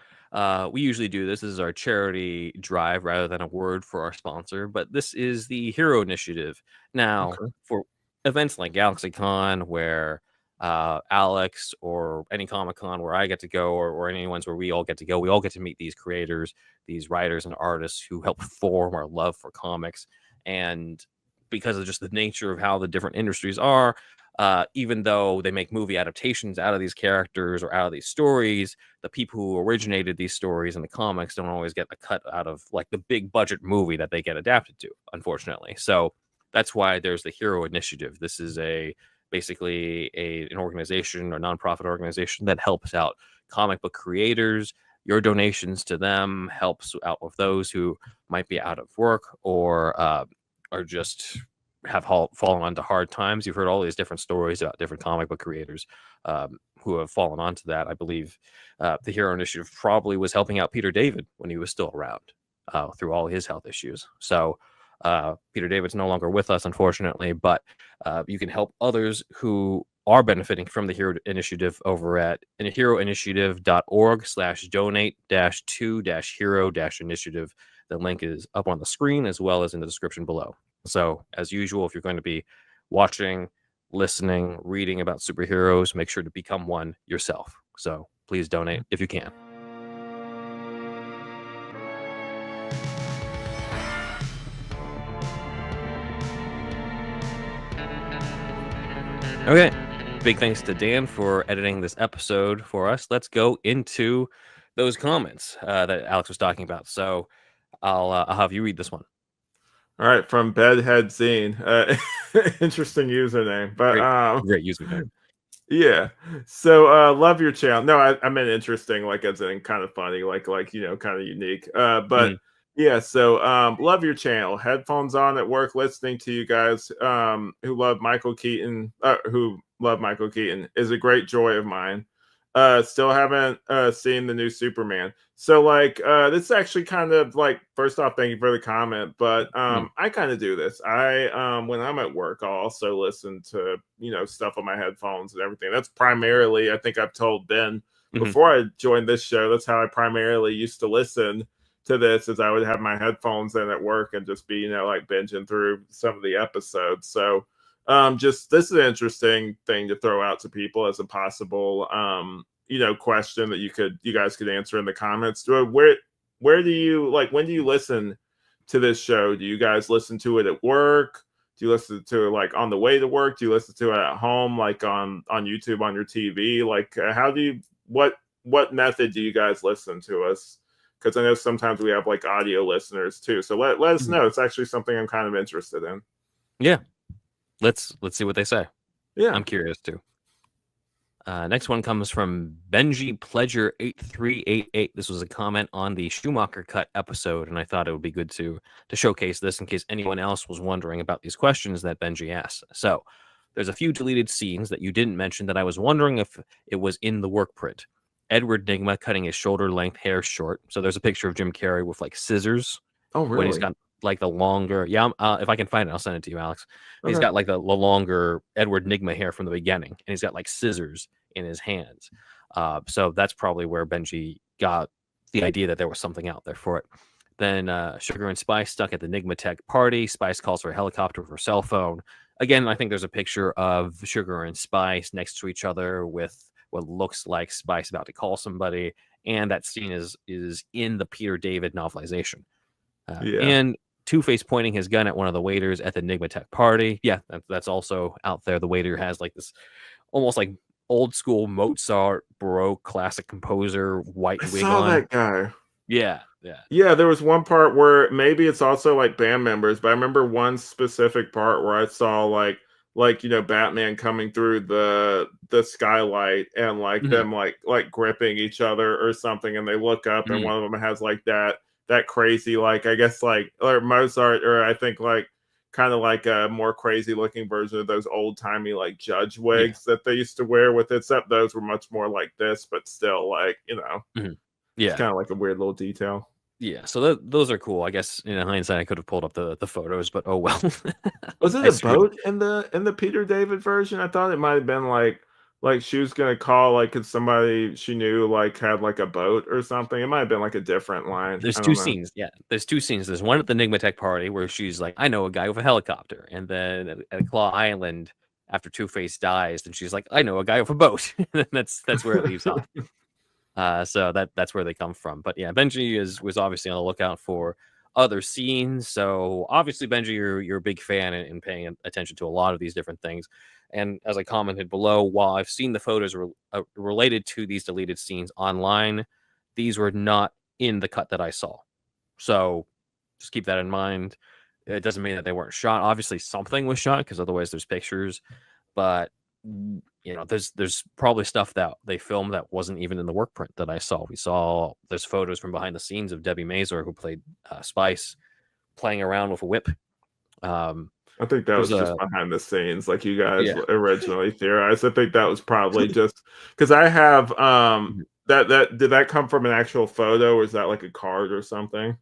we usually do this. This is our charity drive rather than a word for our sponsor, but this is the Hero Initiative. Now, for events like GalaxyCon, where Alex, or any Comic-Con where I get to go, or any ones where we all get to go, we all get to meet these creators, these writers and artists who help form our love for comics. And because of just the nature of how the different industries are, even though they make movie adaptations out of these characters or out of these stories, the people who originated these stories in the comics don't always get a cut out of like the big budget movie that they get adapted to, unfortunately. So that's why there's the Hero Initiative. This is basically an organization or nonprofit organization that helps out comic book creators. Your donations to them helps out with those who might be out of work or are just have fallen onto hard times. You've heard all these different stories about different comic book creators who have fallen onto that. I believe the Hero Initiative probably was helping out Peter David when he was still around through all his health issues. So Peter David's no longer with us, unfortunately, but you can help others who are benefiting from the Hero Initiative over at heroinitiative.org/donate-to-hero-initiative. The link is up on the screen as well as in the description below. So as usual, if you're going to be watching, listening, reading about superheroes, make sure to become one yourself. So please donate if you can. Okay, big thanks to Dan for editing this episode for us. Let's go into those comments that Alex was talking about. So I'll have you read this one. All right, from Bedhead Zine. Interesting username, but great username. Yeah. So love your channel. No, I meant interesting, like as in kind of funny, like kind of unique. But yeah, so love your channel. Headphones on at work, listening to you guys who love Michael Keaton, is a great joy of mine. Still haven't seen the new Superman. So like this is actually kind of like, first off, thank you for the comment, but I kind of do this. I when I'm at work, I'll also listen to stuff on my headphones and everything. That's primarily, I think I've told Ben before I joined this show, that's how I primarily used to listen to this, is I would have my headphones in at work and just be like binging through some of the episodes. So just this is an interesting thing to throw out to people as a possible question that you guys could answer in the comments. Where do you when do you listen to this show? Do you guys listen to it at work? Do you listen to it like on the way to work? Do you listen to it at home, like on YouTube on your TV? Like how do you what method do you guys listen to us? Because I know sometimes we have like audio listeners too. So let us know. It's actually something I'm kind of interested in. Yeah. Let's see what they say. Yeah, I'm curious too. Next one comes from Benji Pledger 8388. This was a comment on the Schumacher Cut episode, and I thought it would be good to showcase this in case anyone else was wondering about these questions that Benji asked. So there's a few deleted scenes that you didn't mention that I was wondering if it was in the work print. Edward Nygma cutting his shoulder-length hair short. So there's a picture of Jim Carrey with like scissors. Oh, really? When he's got like the longer, if I can find it, I'll send it to you, Alex. Okay. He's got like the longer Edward Nygma hair from the beginning, and he's got like scissors in his hands. So that's probably where Benji got the idea that there was something out there for it. Then Sugar and Spice stuck at the Nygma Tech party. Spice calls for a helicopter with her cell phone. Again, I think there's a picture of Sugar and Spice next to each other with what looks like Spice about to call somebody, and that scene is in the Peter David novelization. Yeah. And Two-Face pointing his gun at one of the waiters at the Enigmatech party. Yeah, that's also out there. The waiter has like this almost like old school Mozart Baroque classic composer white I wig saw on. that guy. Yeah. Yeah, there was one part where maybe it's also like band members, but I remember one specific part where I saw like Batman coming through the skylight and like Mhm. them like gripping each other or something, and they look up and Mhm. one of them has like that crazy like I guess like or Mozart or I think like kind of like a more crazy looking version of those old timey like judge wigs that they used to wear with it, except those were much more like this, but still like Mhm. it's Yeah. kind of like a weird little detail. Yeah. So those are cool. I guess in hindsight, I could have pulled up the photos, but oh well. Was it I a screwed up. boat in the Peter David version? I thought it might have been like she was gonna call like cause somebody she knew like had like a boat or something. It might have been like a different line. There's I two don't know. scenes. Yeah, there's two scenes. There's one at the Enigmatech party where she's like, "I know a guy with a helicopter," and then at Claw Island after Two-Face dies, and she's like, "I know a guy with a boat." And that's where it leaves off. So that's where they come from. But yeah, Benji was obviously on the lookout for other scenes. So obviously, Benji, you're a big fan and paying attention to a lot of these different things. And as I commented below, while I've seen the photos related to these deleted scenes online, these were not in the cut that I saw. So just keep that in mind. It doesn't mean that they weren't shot. Obviously, something was shot because otherwise there's pictures. But there's probably stuff that they filmed that wasn't even in the work print that I saw. There's photos from behind the scenes of Debbie Mazur, who played Spice, playing around with a whip. I think that There's was just a behind the scenes, like you guys yeah. originally theorized. I think that was probably just because I have Mhm. that did that come from an actual photo or is that like a card or something?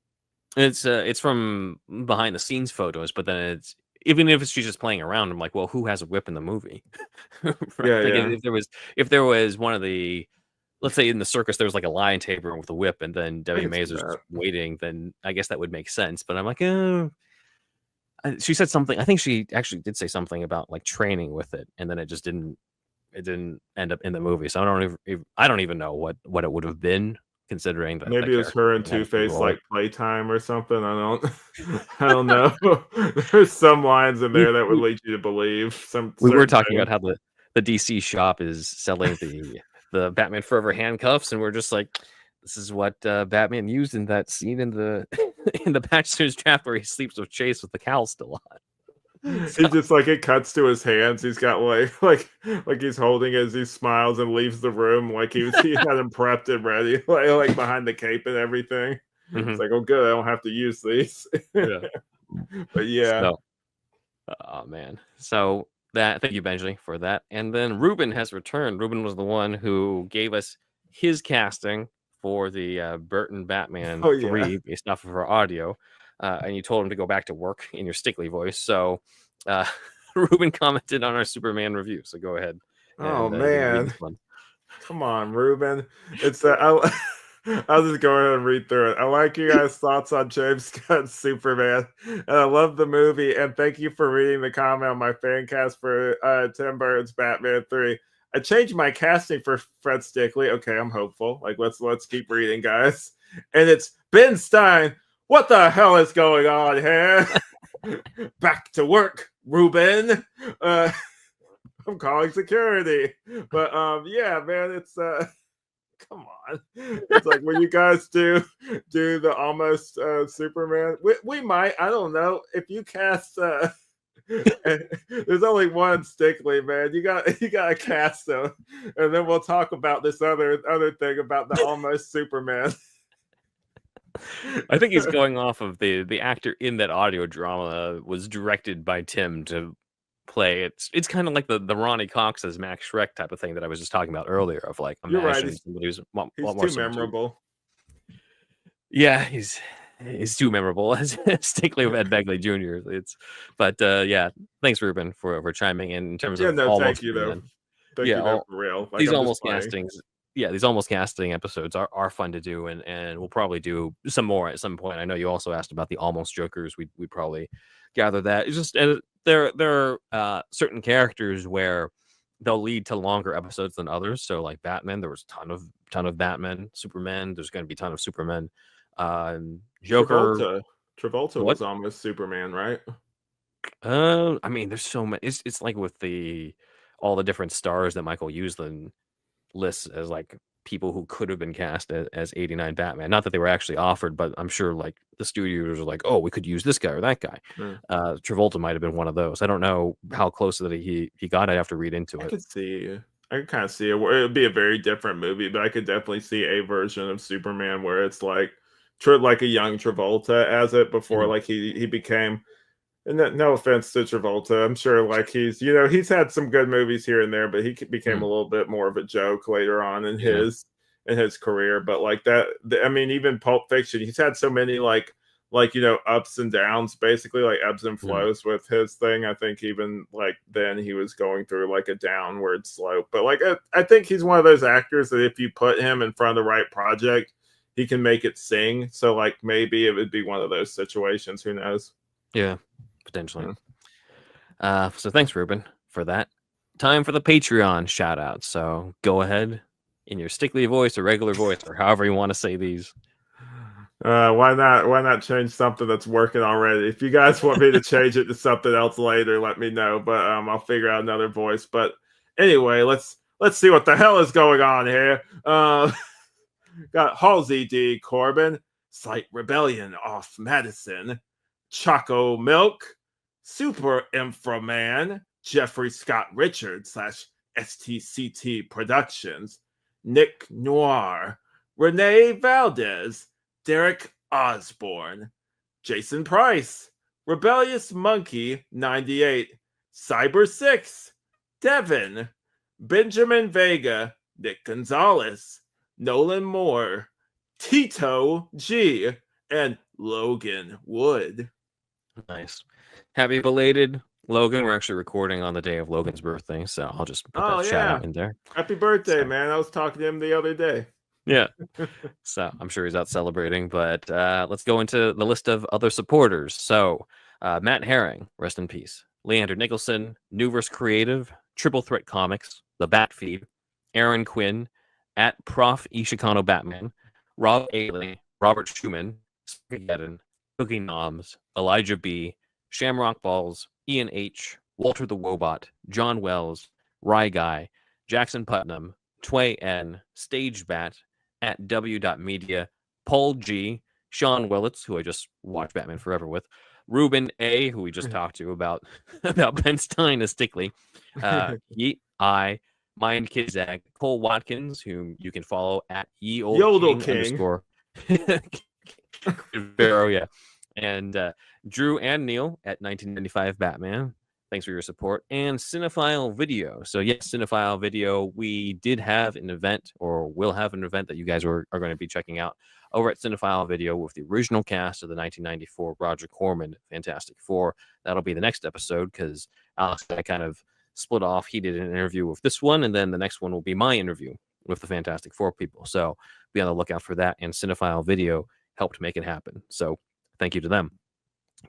It's from behind the scenes photos, but then it's even if she's just playing around, I'm like, well, who has a whip in the movie? Right? Yeah, Like yeah. if there was one of the, let's say in the circus there was like a lion tamer with a whip, and then I Debbie can see Mazur's just that. waiting, then I guess that would make sense. But I'm like, she said something. I think she actually did say something about like training with it, and then it just didn't. It didn't end up in the movie, so I don't even know what it would have been, considering that the Maybe it was character her and had a big Two-Face role. like playtime or something. I don't I don't know. There's some lines in We there that would we lead you to believe some we were certain talking things. about how the DC shop is selling the Batman Forever handcuffs, and we're just like, this is what Batman used in that scene in the in the Bachelor's Trap where he sleeps with Chase with the cowl still on. So He just like it cuts to his hands. He's got like he's holding it as he smiles and leaves the room like he had him prepped and ready, like behind the cape and everything. It's mhm, like, oh good, I don't have to use these. yeah. But yeah. So oh man. So that thank you, Benji, for that. And then Ruben has returned. Ruben was the one who gave us his casting for the Burton Batman Oh yeah. 3 based off of our audio. And you told him to go back to work in your Stickley voice. So uh, Ruben commented on our Superman review. So go ahead Oh and you can read man. this one. Come on, Ruben. It's I'll just go ahead and read through it. I like you guys' thoughts on James Gunn's Superman, and I love the movie. And thank you for reading the comment on my fan cast for Tim Burton's Batman 3. I changed my casting for Fred Stickley. Okay, I'm hopeful. Like let's keep reading, guys. And it's Ben Stein. What the hell is going on here? Back to work, Ruben. I'm calling security. But yeah, man, it's come on. It's like when you guys do the almost Superman. We might, I don't know. If you cast there's only one Stickley, man. You gotta cast him. And then we'll talk about this other thing about the almost Superman. I think he's going off of the actor in that audio drama was directed by Tim to play. It's kind of like the Ronnie Cox as Max Shrek type of thing that I was just talking about earlier of like You're right, imagining somebody who's a he's lot more too similar to. memorable. Yeah, he's too memorable as Stinkley with Ed Begley Jr. But yeah, thanks Ruben for chiming in terms Yeah, of no, thank almost you though. Superman. Thank Yeah, you though for real. Like these I'm just almost playing. castings. Yeah, these almost casting episodes are fun to do, and we'll probably do some more at some point. I know you also asked about the almost Jokers. We probably gather that. It's just there are certain characters where they'll lead to longer episodes than others. So like Batman, there was ton of Batman. Superman, there's going to be a ton of Superman. Joker, Travolta what? was almost Superman, right? I mean, there's so many. It's like with all the different stars that Michael Uslan lists as like people who could have been cast as 89 Batman. Not that they were actually offered, but I'm sure like the studios are like, oh, we could use this guy or that guy. Mm. Travolta might have been one of those. I don't know how close that he got. I'd have to read into it. I could kind of see it. It would be a very different movie, but I could definitely see a version of Superman where it's like a young Travolta as it before, like he became. And no offense to Travolta, I'm sure like he's had some good movies here and there, but he became a little bit more of a joke later on in his career. But like that, I mean, even Pulp Fiction, he's had so many like ups and downs, basically like ebbs and flows with his thing. I think even like then he was going through like a downward slope. But like I think he's one of those actors that if you put him in front of the right project, he can make it sing. So like maybe it would be one of those situations. Who knows? Yeah. Potentially. So thanks, Ruben, for that. Time for the Patreon shout out. So go ahead in your stickly voice or regular voice or however you want to say these. Why not change something that's working already? If you guys want me to change it to something else later, let me know. But I'll figure out another voice. But anyway, let's see what the hell is going on here. Got Halsey D. Corbin, Slight Rebellion off Madison, Choco Milk, Super Inframan, Jeffrey Scott Richards / STCT Productions, Nick Noir, Renee Valdez, Derek Osborne, Jason Price, Rebellious Monkey 98, Cyber 6, Devin, Benjamin Vega, Nick Gonzalez, Nolan Moore, Tito G, and Logan Wood. Nice. Happy belated Logan. We're actually recording on the day of Logan's birthday, so I'll just put that shout out in there. Happy birthday, man. I was talking to him the other day. Yeah. So I'm sure he's out celebrating, but let's go into the list of other supporters. So Matt Herring, rest in peace. Leander Nicholson, Newverse Creative, Triple Threat Comics, The Bat Feed, Aaron Quinn, at Prof. Ishikano Batman, Rob Ailey, Robert Schumann, Spagheddon, Cookie Noms, Elijah B., Shamrock Balls, Ian H., Walter the Wobot, John Wells, Rye Guy, Jackson Putnam, Tway N., Stage Bat, at W.Media, Paul G., Sean Willits, who I just watched Batman Forever with, Ruben A., who we just talked to about Ben Stein as Stickley, Yeet I., Mind Kizag, Cole Watkins, whom you can follow at Yodel King. Barrow, yeah. And Drew and Neil at 1995 Batman. Thanks for your support. And Cinephile Video. So yes, Cinephile Video, we did have an event or will have an event that you guys are going to be checking out over at Cinephile Video with the original cast of the 1994 Roger Corman Fantastic Four. That'll be the next episode because Alex and I kind of split off. He did an interview with this one, and then the next one will be my interview with the Fantastic Four people. So be on the lookout for that. And Cinephile Video helped make it happen. So thank you to them.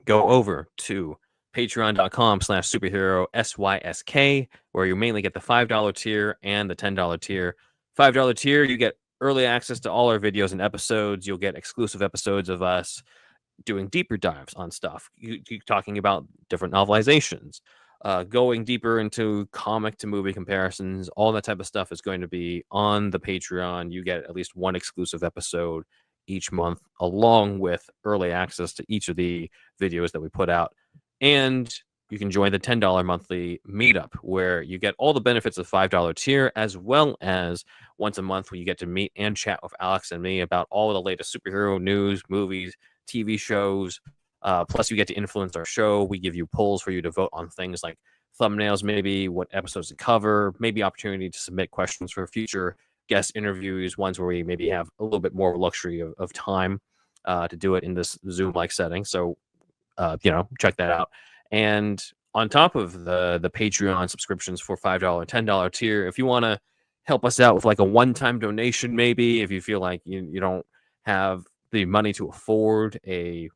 Go over to patreon.com/superheroSYSK, where you mainly get the $5 tier and the $10 tier. $5 tier, you get early access to all our videos and episodes. You'll get exclusive episodes of us doing deeper dives on stuff, talking about different novelizations, going deeper into comic to movie comparisons. All that type of stuff is going to be on the Patreon. You get at least one exclusive episode each month, along with early access to each of the videos that we put out. And you can join the $10 monthly meetup, where you get all the benefits of $5 tier, as well as once a month where you get to meet and chat with Alex and me about all of the latest superhero news, movies, TV shows. Plus, you get to influence our show. We give you polls for you to vote on things like thumbnails, maybe what episodes to cover, maybe opportunity to submit questions for future guest interviews, ones where we maybe have a little bit more luxury of time to do it in this Zoom-like setting. So, check that out. And on top of the Patreon subscriptions for $5, $10 tier, if you want to help us out with like a one-time donation, maybe if you feel like you don't have the money to afford a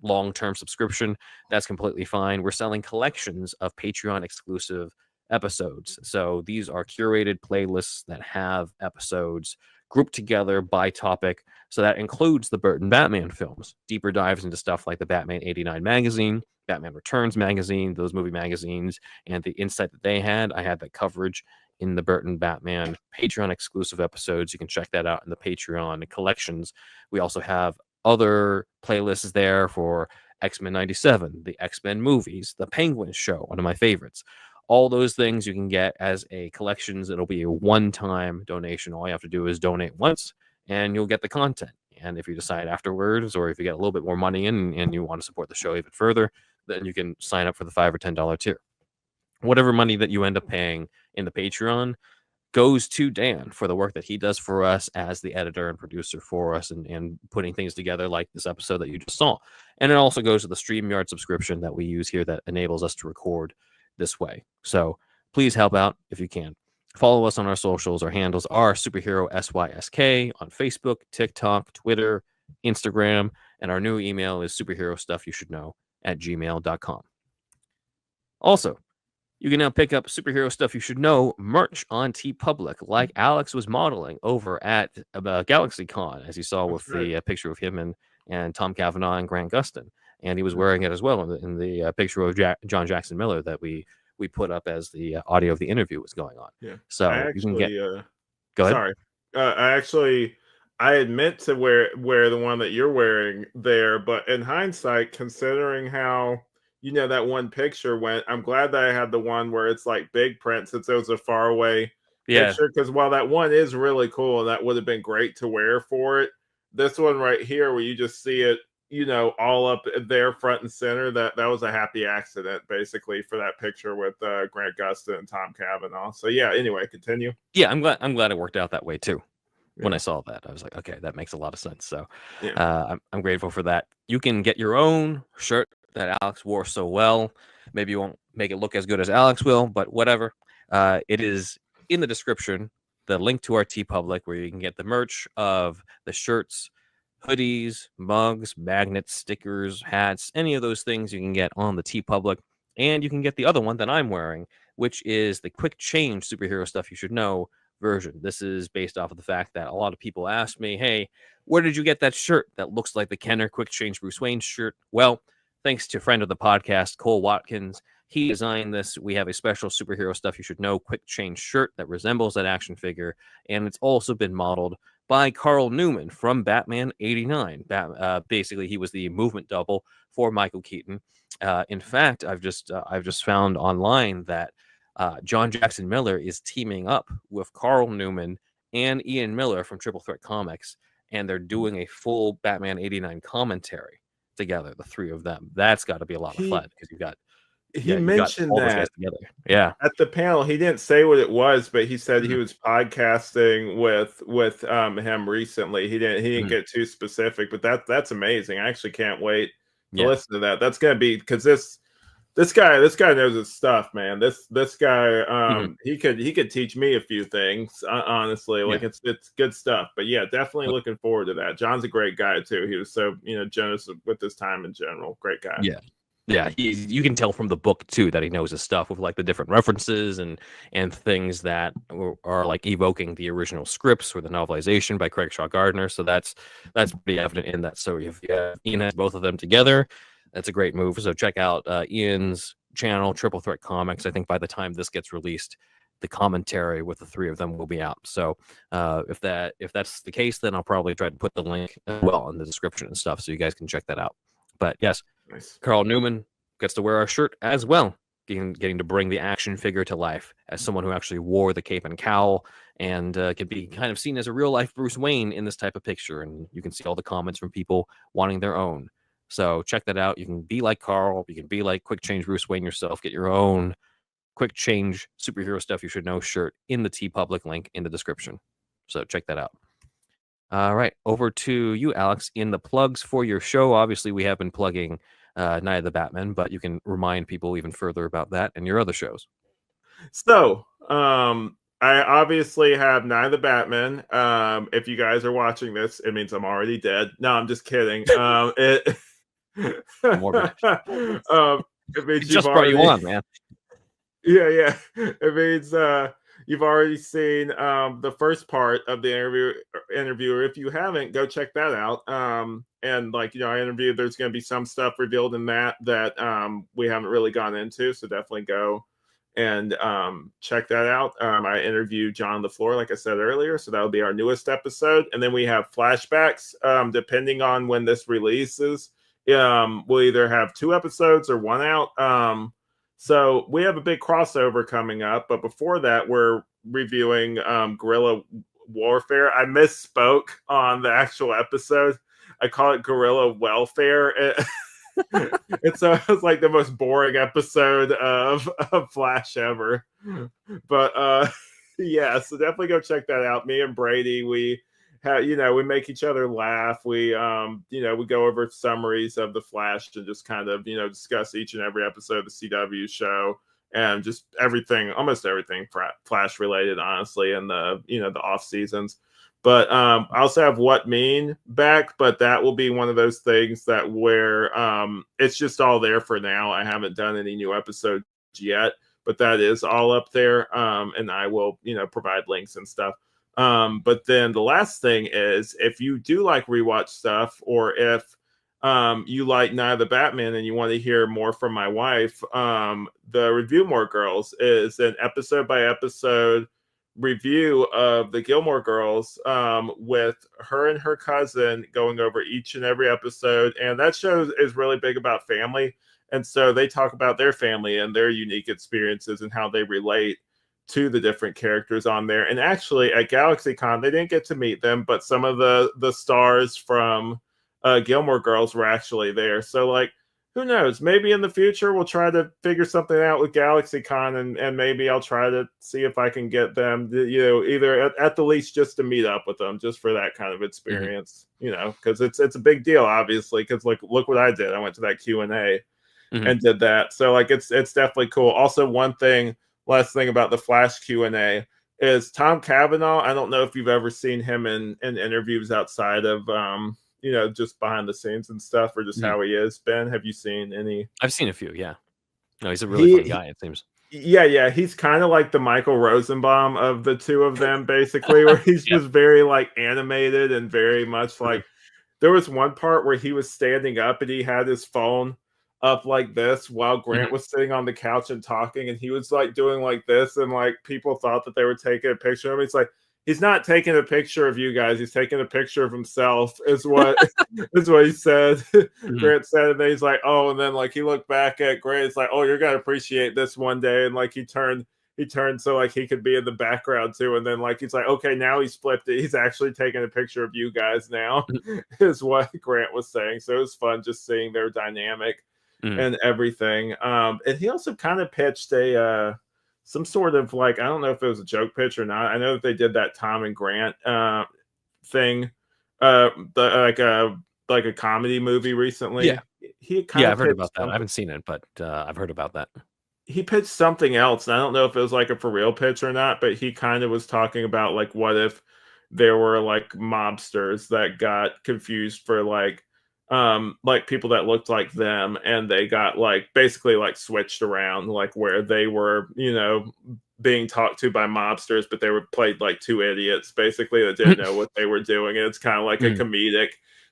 long-term subscription, that's completely fine. We're selling collections of Patreon exclusive episodes. So these are curated playlists that have episodes grouped together by topic. So that includes the Burton Batman films, deeper dives into stuff like the Batman 89 magazine, Batman Returns magazine, those movie magazines, and the insight that they had. I had that coverage in the Burton Batman Patreon exclusive episodes. You can check that out in the Patreon collections. We also have other playlists there for X-Men 97, the X-Men movies, the Penguin show, one of my favorites. All those things you can get as a collections. It'll be a one-time donation. All you have to do is donate once and you'll get the content. And if you decide afterwards, or if you get a little bit more money in and you want to support the show even further, then you can sign up for the $5 or $10 tier. Whatever money that you end up paying in the Patreon goes to Dan for the work that he does for us as the editor and producer for us, and putting things together like this episode that you just saw. And it also goes to the StreamYard subscription that we use here that enables us to record this way. So please help out if you can. Follow us on our socials. Our handles are SuperheroSYSK on Facebook, TikTok, Twitter, Instagram, and our new email is superherostuffyoushouldknow@gmail.com. Also, you can now pick up Superhero Stuff You Should Know merch on TeePublic, like Alex was modeling over at GalaxyCon, as you saw with the picture of him and Tom Cavanaugh and Grant Gustin. And he was wearing it as well in the picture of John Jackson Miller that we put up as the audio of the interview was going on. Yeah. So you can get. Go ahead. Sorry. I had meant to wear the one that you're wearing there, but in hindsight, considering how that one picture went, I'm glad that I had the one where it's like big print, since it was a far away picture. Because while that one is really cool and that would have been great to wear for it, this one right here where you just see it, all up there front and center, that was a happy accident basically for that picture with Grant Gustin and Tom Cavanaugh. So yeah, anyway, continue. Yeah, I'm glad it worked out that way too. When I saw that, I was like, okay, that makes a lot of sense. So I'm grateful for that. You can get your own shirt that Alex wore so well. Maybe you won't make it look as good as Alex will, but whatever. It is in the description, the link to our TeePublic, where you can get the merch of the shirts, hoodies, mugs, magnets, stickers, hats, any of those things you can get on the TeePublic. And you can get the other one that I'm wearing, which is the Quick Change Superhero Stuff You Should Know version. This is based off of the fact that a lot of people ask me, hey, where did you get that shirt that looks like the Kenner Quick Change Bruce Wayne shirt? Well, thanks to a friend of the podcast, Cole Watkins. He designed this. We have a special Superhero Stuff You Should Know Quick Change shirt that resembles that action figure, and it's also been modeled by Carl Newman from Batman 89. Basically, he was the movement double for Michael Keaton. In fact, I've just found online that John Jackson Miller is teaming up with Carl Newman and Ian Miller from Triple Threat Comics, and they're doing a full Batman 89 commentary together, the three of them. That's got to be a lot of fun, because he mentioned that together. Yeah, at the panel. He didn't say what it was, but he said he was podcasting with him recently. He didn't get too specific, but that's amazing. I actually can't wait to listen to that. That's gonna be, because this guy knows his stuff, man. This guy, he could teach me a few things, honestly. Like it's good stuff. But yeah, definitely looking forward to that. John's a great guy too. He was so generous with his time in general. Great guy. Yeah. You can tell from the book too that he knows his stuff, with like the different references and things that are like evoking the original scripts or the novelization by Craig Shaw Gardner. So that's pretty evident in that. So if Ian has both of them together, that's a great move. So check out Ian's channel, Triple Threat Comics. I think by the time this gets released, the commentary with the three of them will be out. So if that's the case, then I'll probably try to put the link as well in the description and stuff, so you guys can check that out. But yes, nice. Carl Newman gets to wear our shirt as well, getting to bring the action figure to life as someone who actually wore the cape and cowl, and can be kind of seen as a real life Bruce Wayne in this type of picture. And you can see all the comments from people wanting their own. So check that out. You can be like Carl. You can be like Quick Change Bruce Wayne yourself. Get your own Quick Change Superhero Stuff You Should Know shirt in the TeePublic link in the description. So check that out. All right, over to you, Alex, in the plugs for your show. Obviously, we have been plugging Night of the Batman, but you can remind people even further about that and your other shows. So, I obviously have Night of the Batman. If you guys are watching this, it means I'm already dead. No, I'm just kidding. It means just brought you on, man. Yeah. It means you've already seen the first part of the interview. Or if you haven't, go check that out. And like I interviewed. There's going to be some stuff revealed in that we haven't really gone into. So definitely go and check that out. I interviewed John LaFleur, like I said earlier. So that'll be our newest episode, and then we have flashbacks. Depending on when this releases, we'll either have 2 episodes or 1 out. So we have a big crossover coming up, but before that, we're reviewing Guerrilla Warfare. I misspoke on the actual episode. I call it Guerrilla Welfare. It's like the most boring episode of Flash ever. But yeah, so definitely go check that out. Me and Brady, we have, we make each other laugh. We we go over summaries of the Flash and just kind of discuss each and every episode of the CW show, and just everything, almost everything Flash related, honestly, in the the off seasons. But I also have What Mean back, but that will be one of those things that where it's just all there for now. I haven't done any new episodes yet, but that is all up there, and I will provide links and stuff. But then the last thing is, if you do like rewatch stuff, or if you like Night of the Batman and you want to hear more from my wife, the Review More Girls is an episode by episode review of the Gilmore Girls, with her and her cousin going over each and every episode. And that show is really big about family. And so they talk about their family and their unique experiences and how they relate to the different characters on there. And actually at GalaxyCon, they didn't get to meet them, but some of the stars from Gilmore Girls were actually there. So like, who knows? Maybe in the future we'll try to figure something out with GalaxyCon, and maybe I'll try to see if I can get them to, either at the least just to meet up with them, just for that kind of experience, because it's a big deal, obviously, because like, look what I did. I went to that Q&A and did that. So like, it's definitely cool. Also, last thing about the Flash Q&A is Tom Cavanaugh. I don't know if you've ever seen him in interviews outside of just behind the scenes and stuff, or just how he is. Ben, have you seen any? I've seen a few, yeah. No, he's a really fun guy, it seems. Yeah. He's kind of like the Michael Rosenbaum of the two of them, basically, where he's just very like animated and very much like, there was one part where he was standing up and he had his phone up like this while Grant was sitting on the couch and talking, and he was like doing like this, and like people thought that they were taking a picture of him. It's like, he's not taking a picture of you guys, he's taking a picture of himself, is what he said. Grant said, and then he's like, oh, and then like he looked back at Grant, it's like, oh, you're gonna appreciate this one day, and like he turned so like he could be in the background too, and then like he's like, okay, now he's flipped it, he's actually taking a picture of you guys now, is what Grant was saying. So it was fun just seeing their dynamic and everything. And he also kind of pitched some sort of like, I don't know if it was a joke pitch or not. I know that they did that Tom and Grant thing, like a comedy movie recently. Yeah, I've heard about that. I haven't seen it, but I've heard about that. He pitched something else, and I don't know if it was like a for real pitch or not, but he kind of was talking about like, what if there were like mobsters that got confused for like people that looked like them, and they got like basically like switched around, like where they were being talked to by mobsters, but they were played like 2 idiots basically that didn't know what they were doing, and it's kind of like a comedic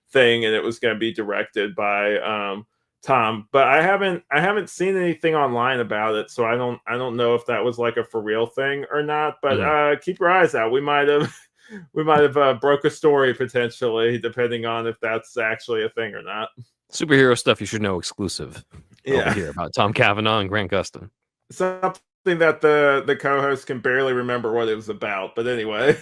thing, and it was going to be directed by Tom. But I haven't seen anything online about it, so I don't know if that was like a for real thing or not, but keep your eyes out. We might have broke a story potentially, depending on if that's actually a thing or not. Superhero Stuff You Should Know exclusive over here about Tom Cavanaugh and Grant Gustin. Something that the co-host can barely remember what it was about, but anyway.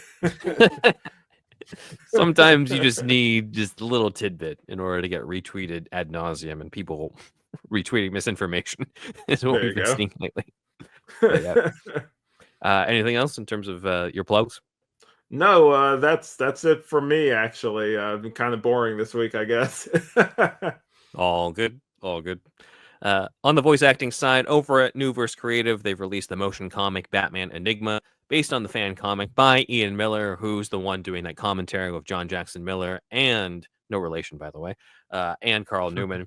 Sometimes you just need just a little tidbit in order to get retweeted ad nauseum, and people retweeting misinformation is what we've been seeing lately. Anything else in terms of your plugs? No, that's it for me, actually. Been kind of boring this week, I guess. All good. On the voice acting side, over at Newverse Creative, they've released the motion comic Batman Enigma, based on the fan comic by Ian Miller, who's the one doing that commentary with John Jackson Miller and no relation, by the way, and Carl Newman.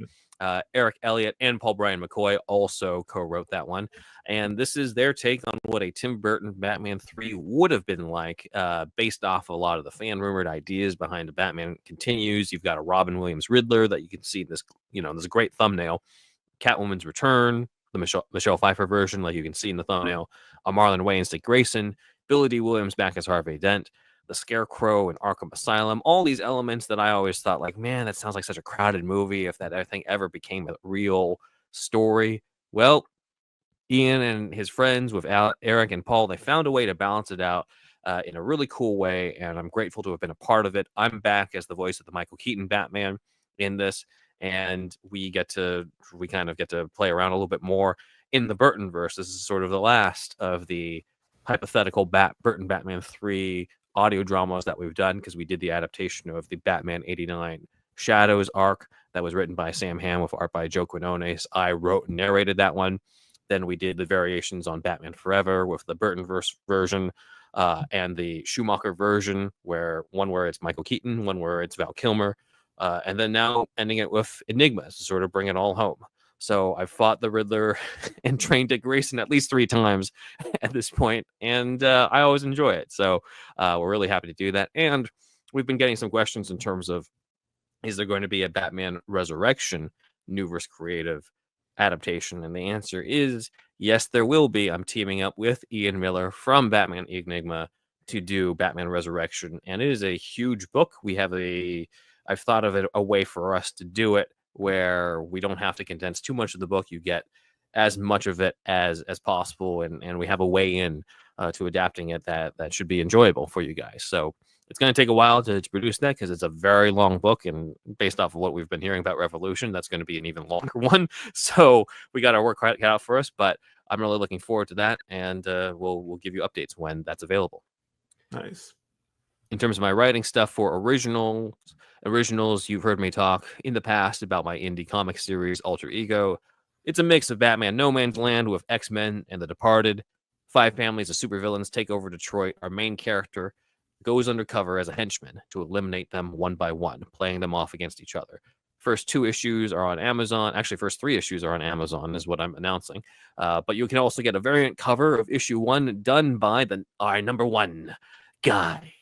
Eric Elliott and Paul Brian McCoy also co-wrote that one. And this is their take on what a Tim Burton Batman 3 would have been like, based off a lot of the fan-rumored ideas behind the Batman Continues. You've got a Robin Williams Riddler that you can see in this, there's a great thumbnail. Catwoman's Return, the Michelle Pfeiffer version, like you can see in the thumbnail. A Marlon Wayans Dick Grayson, Billy D. Williams back as Harvey Dent, the Scarecrow and Arkham Asylum, all these elements that I always thought, like, man, that sounds like such a crowded movie if that thing ever became a real story. Well, Ian and his friends with Eric and Paul, they found a way to balance it out in a really cool way, and I'm grateful to have been a part of it. I'm back as the voice of the Michael Keaton Batman in this, and we kind of get to play around a little bit more in the Burtonverse. This is sort of the last of the hypothetical Burton Batman 3 audio dramas that we've done, because we did the adaptation of the Batman 89 Shadows arc that was written by Sam Hamm with art by Joe Quinones. I wrote and narrated that one. Then we did the variations on Batman Forever with the Burtonverse version, and the Schumacher version, where it's Michael Keaton, one where it's Val Kilmer, and then now ending it with Enigma to sort of bring it all home. So I've fought the Riddler and trained Dick Grayson at least 3 times at this point, and I always enjoy it. So we're really happy to do that. And we've been getting some questions in terms of, is there going to be a Batman Resurrection Newverse creative adaptation? And the answer is yes, there will be. I'm teaming up with Ian Miller from Batman Enigma to do Batman Resurrection, and it is a huge book. I've thought of it a way for us to do it where we don't have to condense too much of the book. You get as much of it as possible, and we have a way in to adapting it that should be enjoyable for you guys. So it's going to take a while to produce that, because it's a very long book, and based off of what we've been hearing about Revolution, that's going to be an even longer one. So we got our work cut out for us, but I'm really looking forward to that, and we'll give you updates when that's available. Nice. In terms of my writing stuff for originals, you've heard me talk in the past about my indie comic series, Alter Ego. It's a mix of Batman No Man's Land with X-Men and The Departed. 5 families of supervillains take over Detroit. Our main character goes undercover as a henchman to eliminate them one by one, playing them off against each other. First 2 issues are on Amazon. Actually, first 3 issues are on Amazon, is what I'm announcing. But you can also get a variant cover of issue 1 done by our number 1 guy,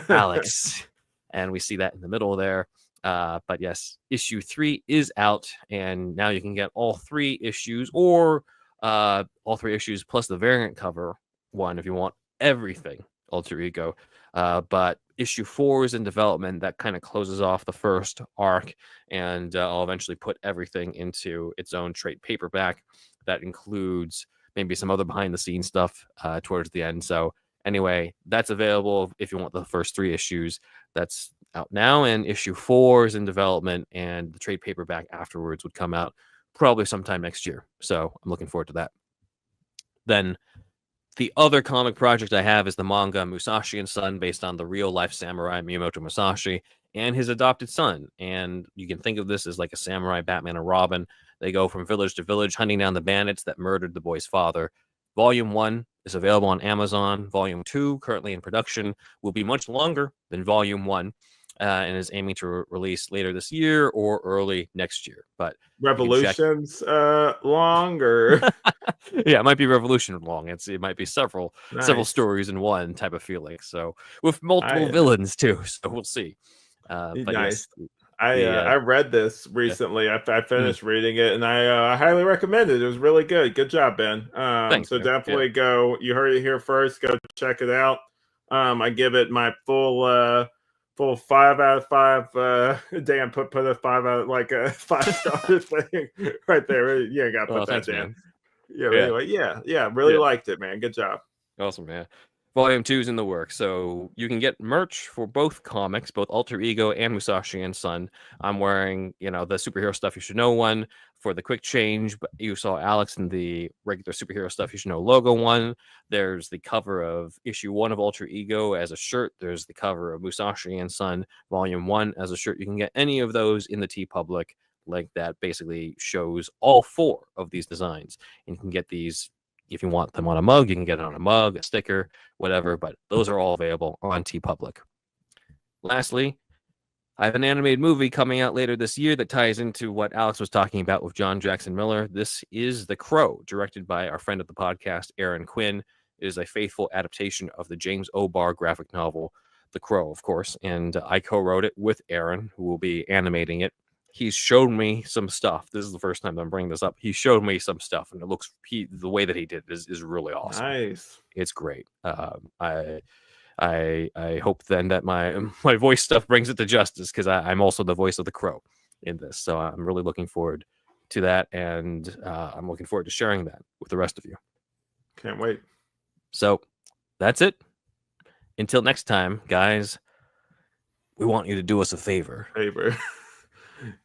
Alex. And we see that in the middle there. But yes, issue 3 is out, and now you can get all 3 issues, or all 3 issues plus the variant cover one if you want everything Alter Ego. But issue 4 is in development. That kind of closes off the first arc, and I'll eventually put everything into its own trade paperback. That includes maybe some other behind the scenes stuff towards the end. So anyway, that's available if you want the first 3 issues. That's out now, and issue 4 is in development, and the trade paperback afterwards would come out probably sometime next year. So I'm looking forward to that. Then the other comic project I have is the manga Musashi and Son, based on the real-life samurai Miyamoto Musashi and his adopted son. And you can think of this as like a samurai Batman and Robin. They go from village to village, hunting down the bandits that murdered the boy's father. Volume 1 is available on Amazon. Volume 2, currently in production, will be much longer than Volume 1, and is aiming to release later this year or early next year. But Revolution's longer. Yeah, it might be Revolution long. It might be several stories in one type of feeling. So with multiple villains too. So we'll see. But nice. Yes, I read this recently. I finished reading it, and I highly recommend it. It was really good. Good job, Ben. Thanks, so man. definitely go. You heard it here first. Go check it out. I give it my full 5 out of 5. Dan put a 5 out, like a 5-star thing right there. Yeah, gotta put that thanks, down. man. Yeah, anyway, really liked it, man. Good job. Awesome, man. Volume 2 is in the works, so you can get merch for both comics, both Alter Ego and Musashi and Son. I'm wearing, the Superhero Stuff You Should Know one for the quick change, but you saw Alex in the regular Superhero Stuff You Should Know logo one. There's the cover of issue 1 of Alter Ego as a shirt. There's the cover of Musashi and Son Volume 1 as a shirt. You can get any of those in the TeePublic link that basically shows all 4 of these designs. And you can get these, if you want them on a mug, you can get it on a mug, a sticker, whatever, but those are all available on TeePublic. Lastly, I have an animated movie coming out later this year that ties into what Alex was talking about with John Jackson Miller. This is The Crow, directed by our friend of the podcast, Aaron Quinn. It is a faithful adaptation of the James O'Barr graphic novel, The Crow, of course. And I co-wrote it with Aaron, who will be animating it. He's shown me some stuff. This is the first time I'm bringing this up. He showed me some stuff, and it looks the way that he did it is really awesome. Nice. It's great. I hope then that my voice stuff brings it to justice, because I'm also the voice of the Crow in this. So I'm really looking forward to that, and I'm looking forward to sharing that with the rest of you. Can't wait. So that's it. Until next time, guys, we want you to do us a favor.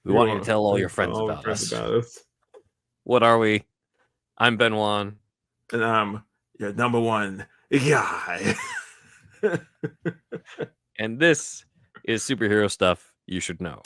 We want you to tell all your friends about us. What are we? I'm Ben Juan. And I'm your number one guy. And this is Superhero Stuff You Should Know.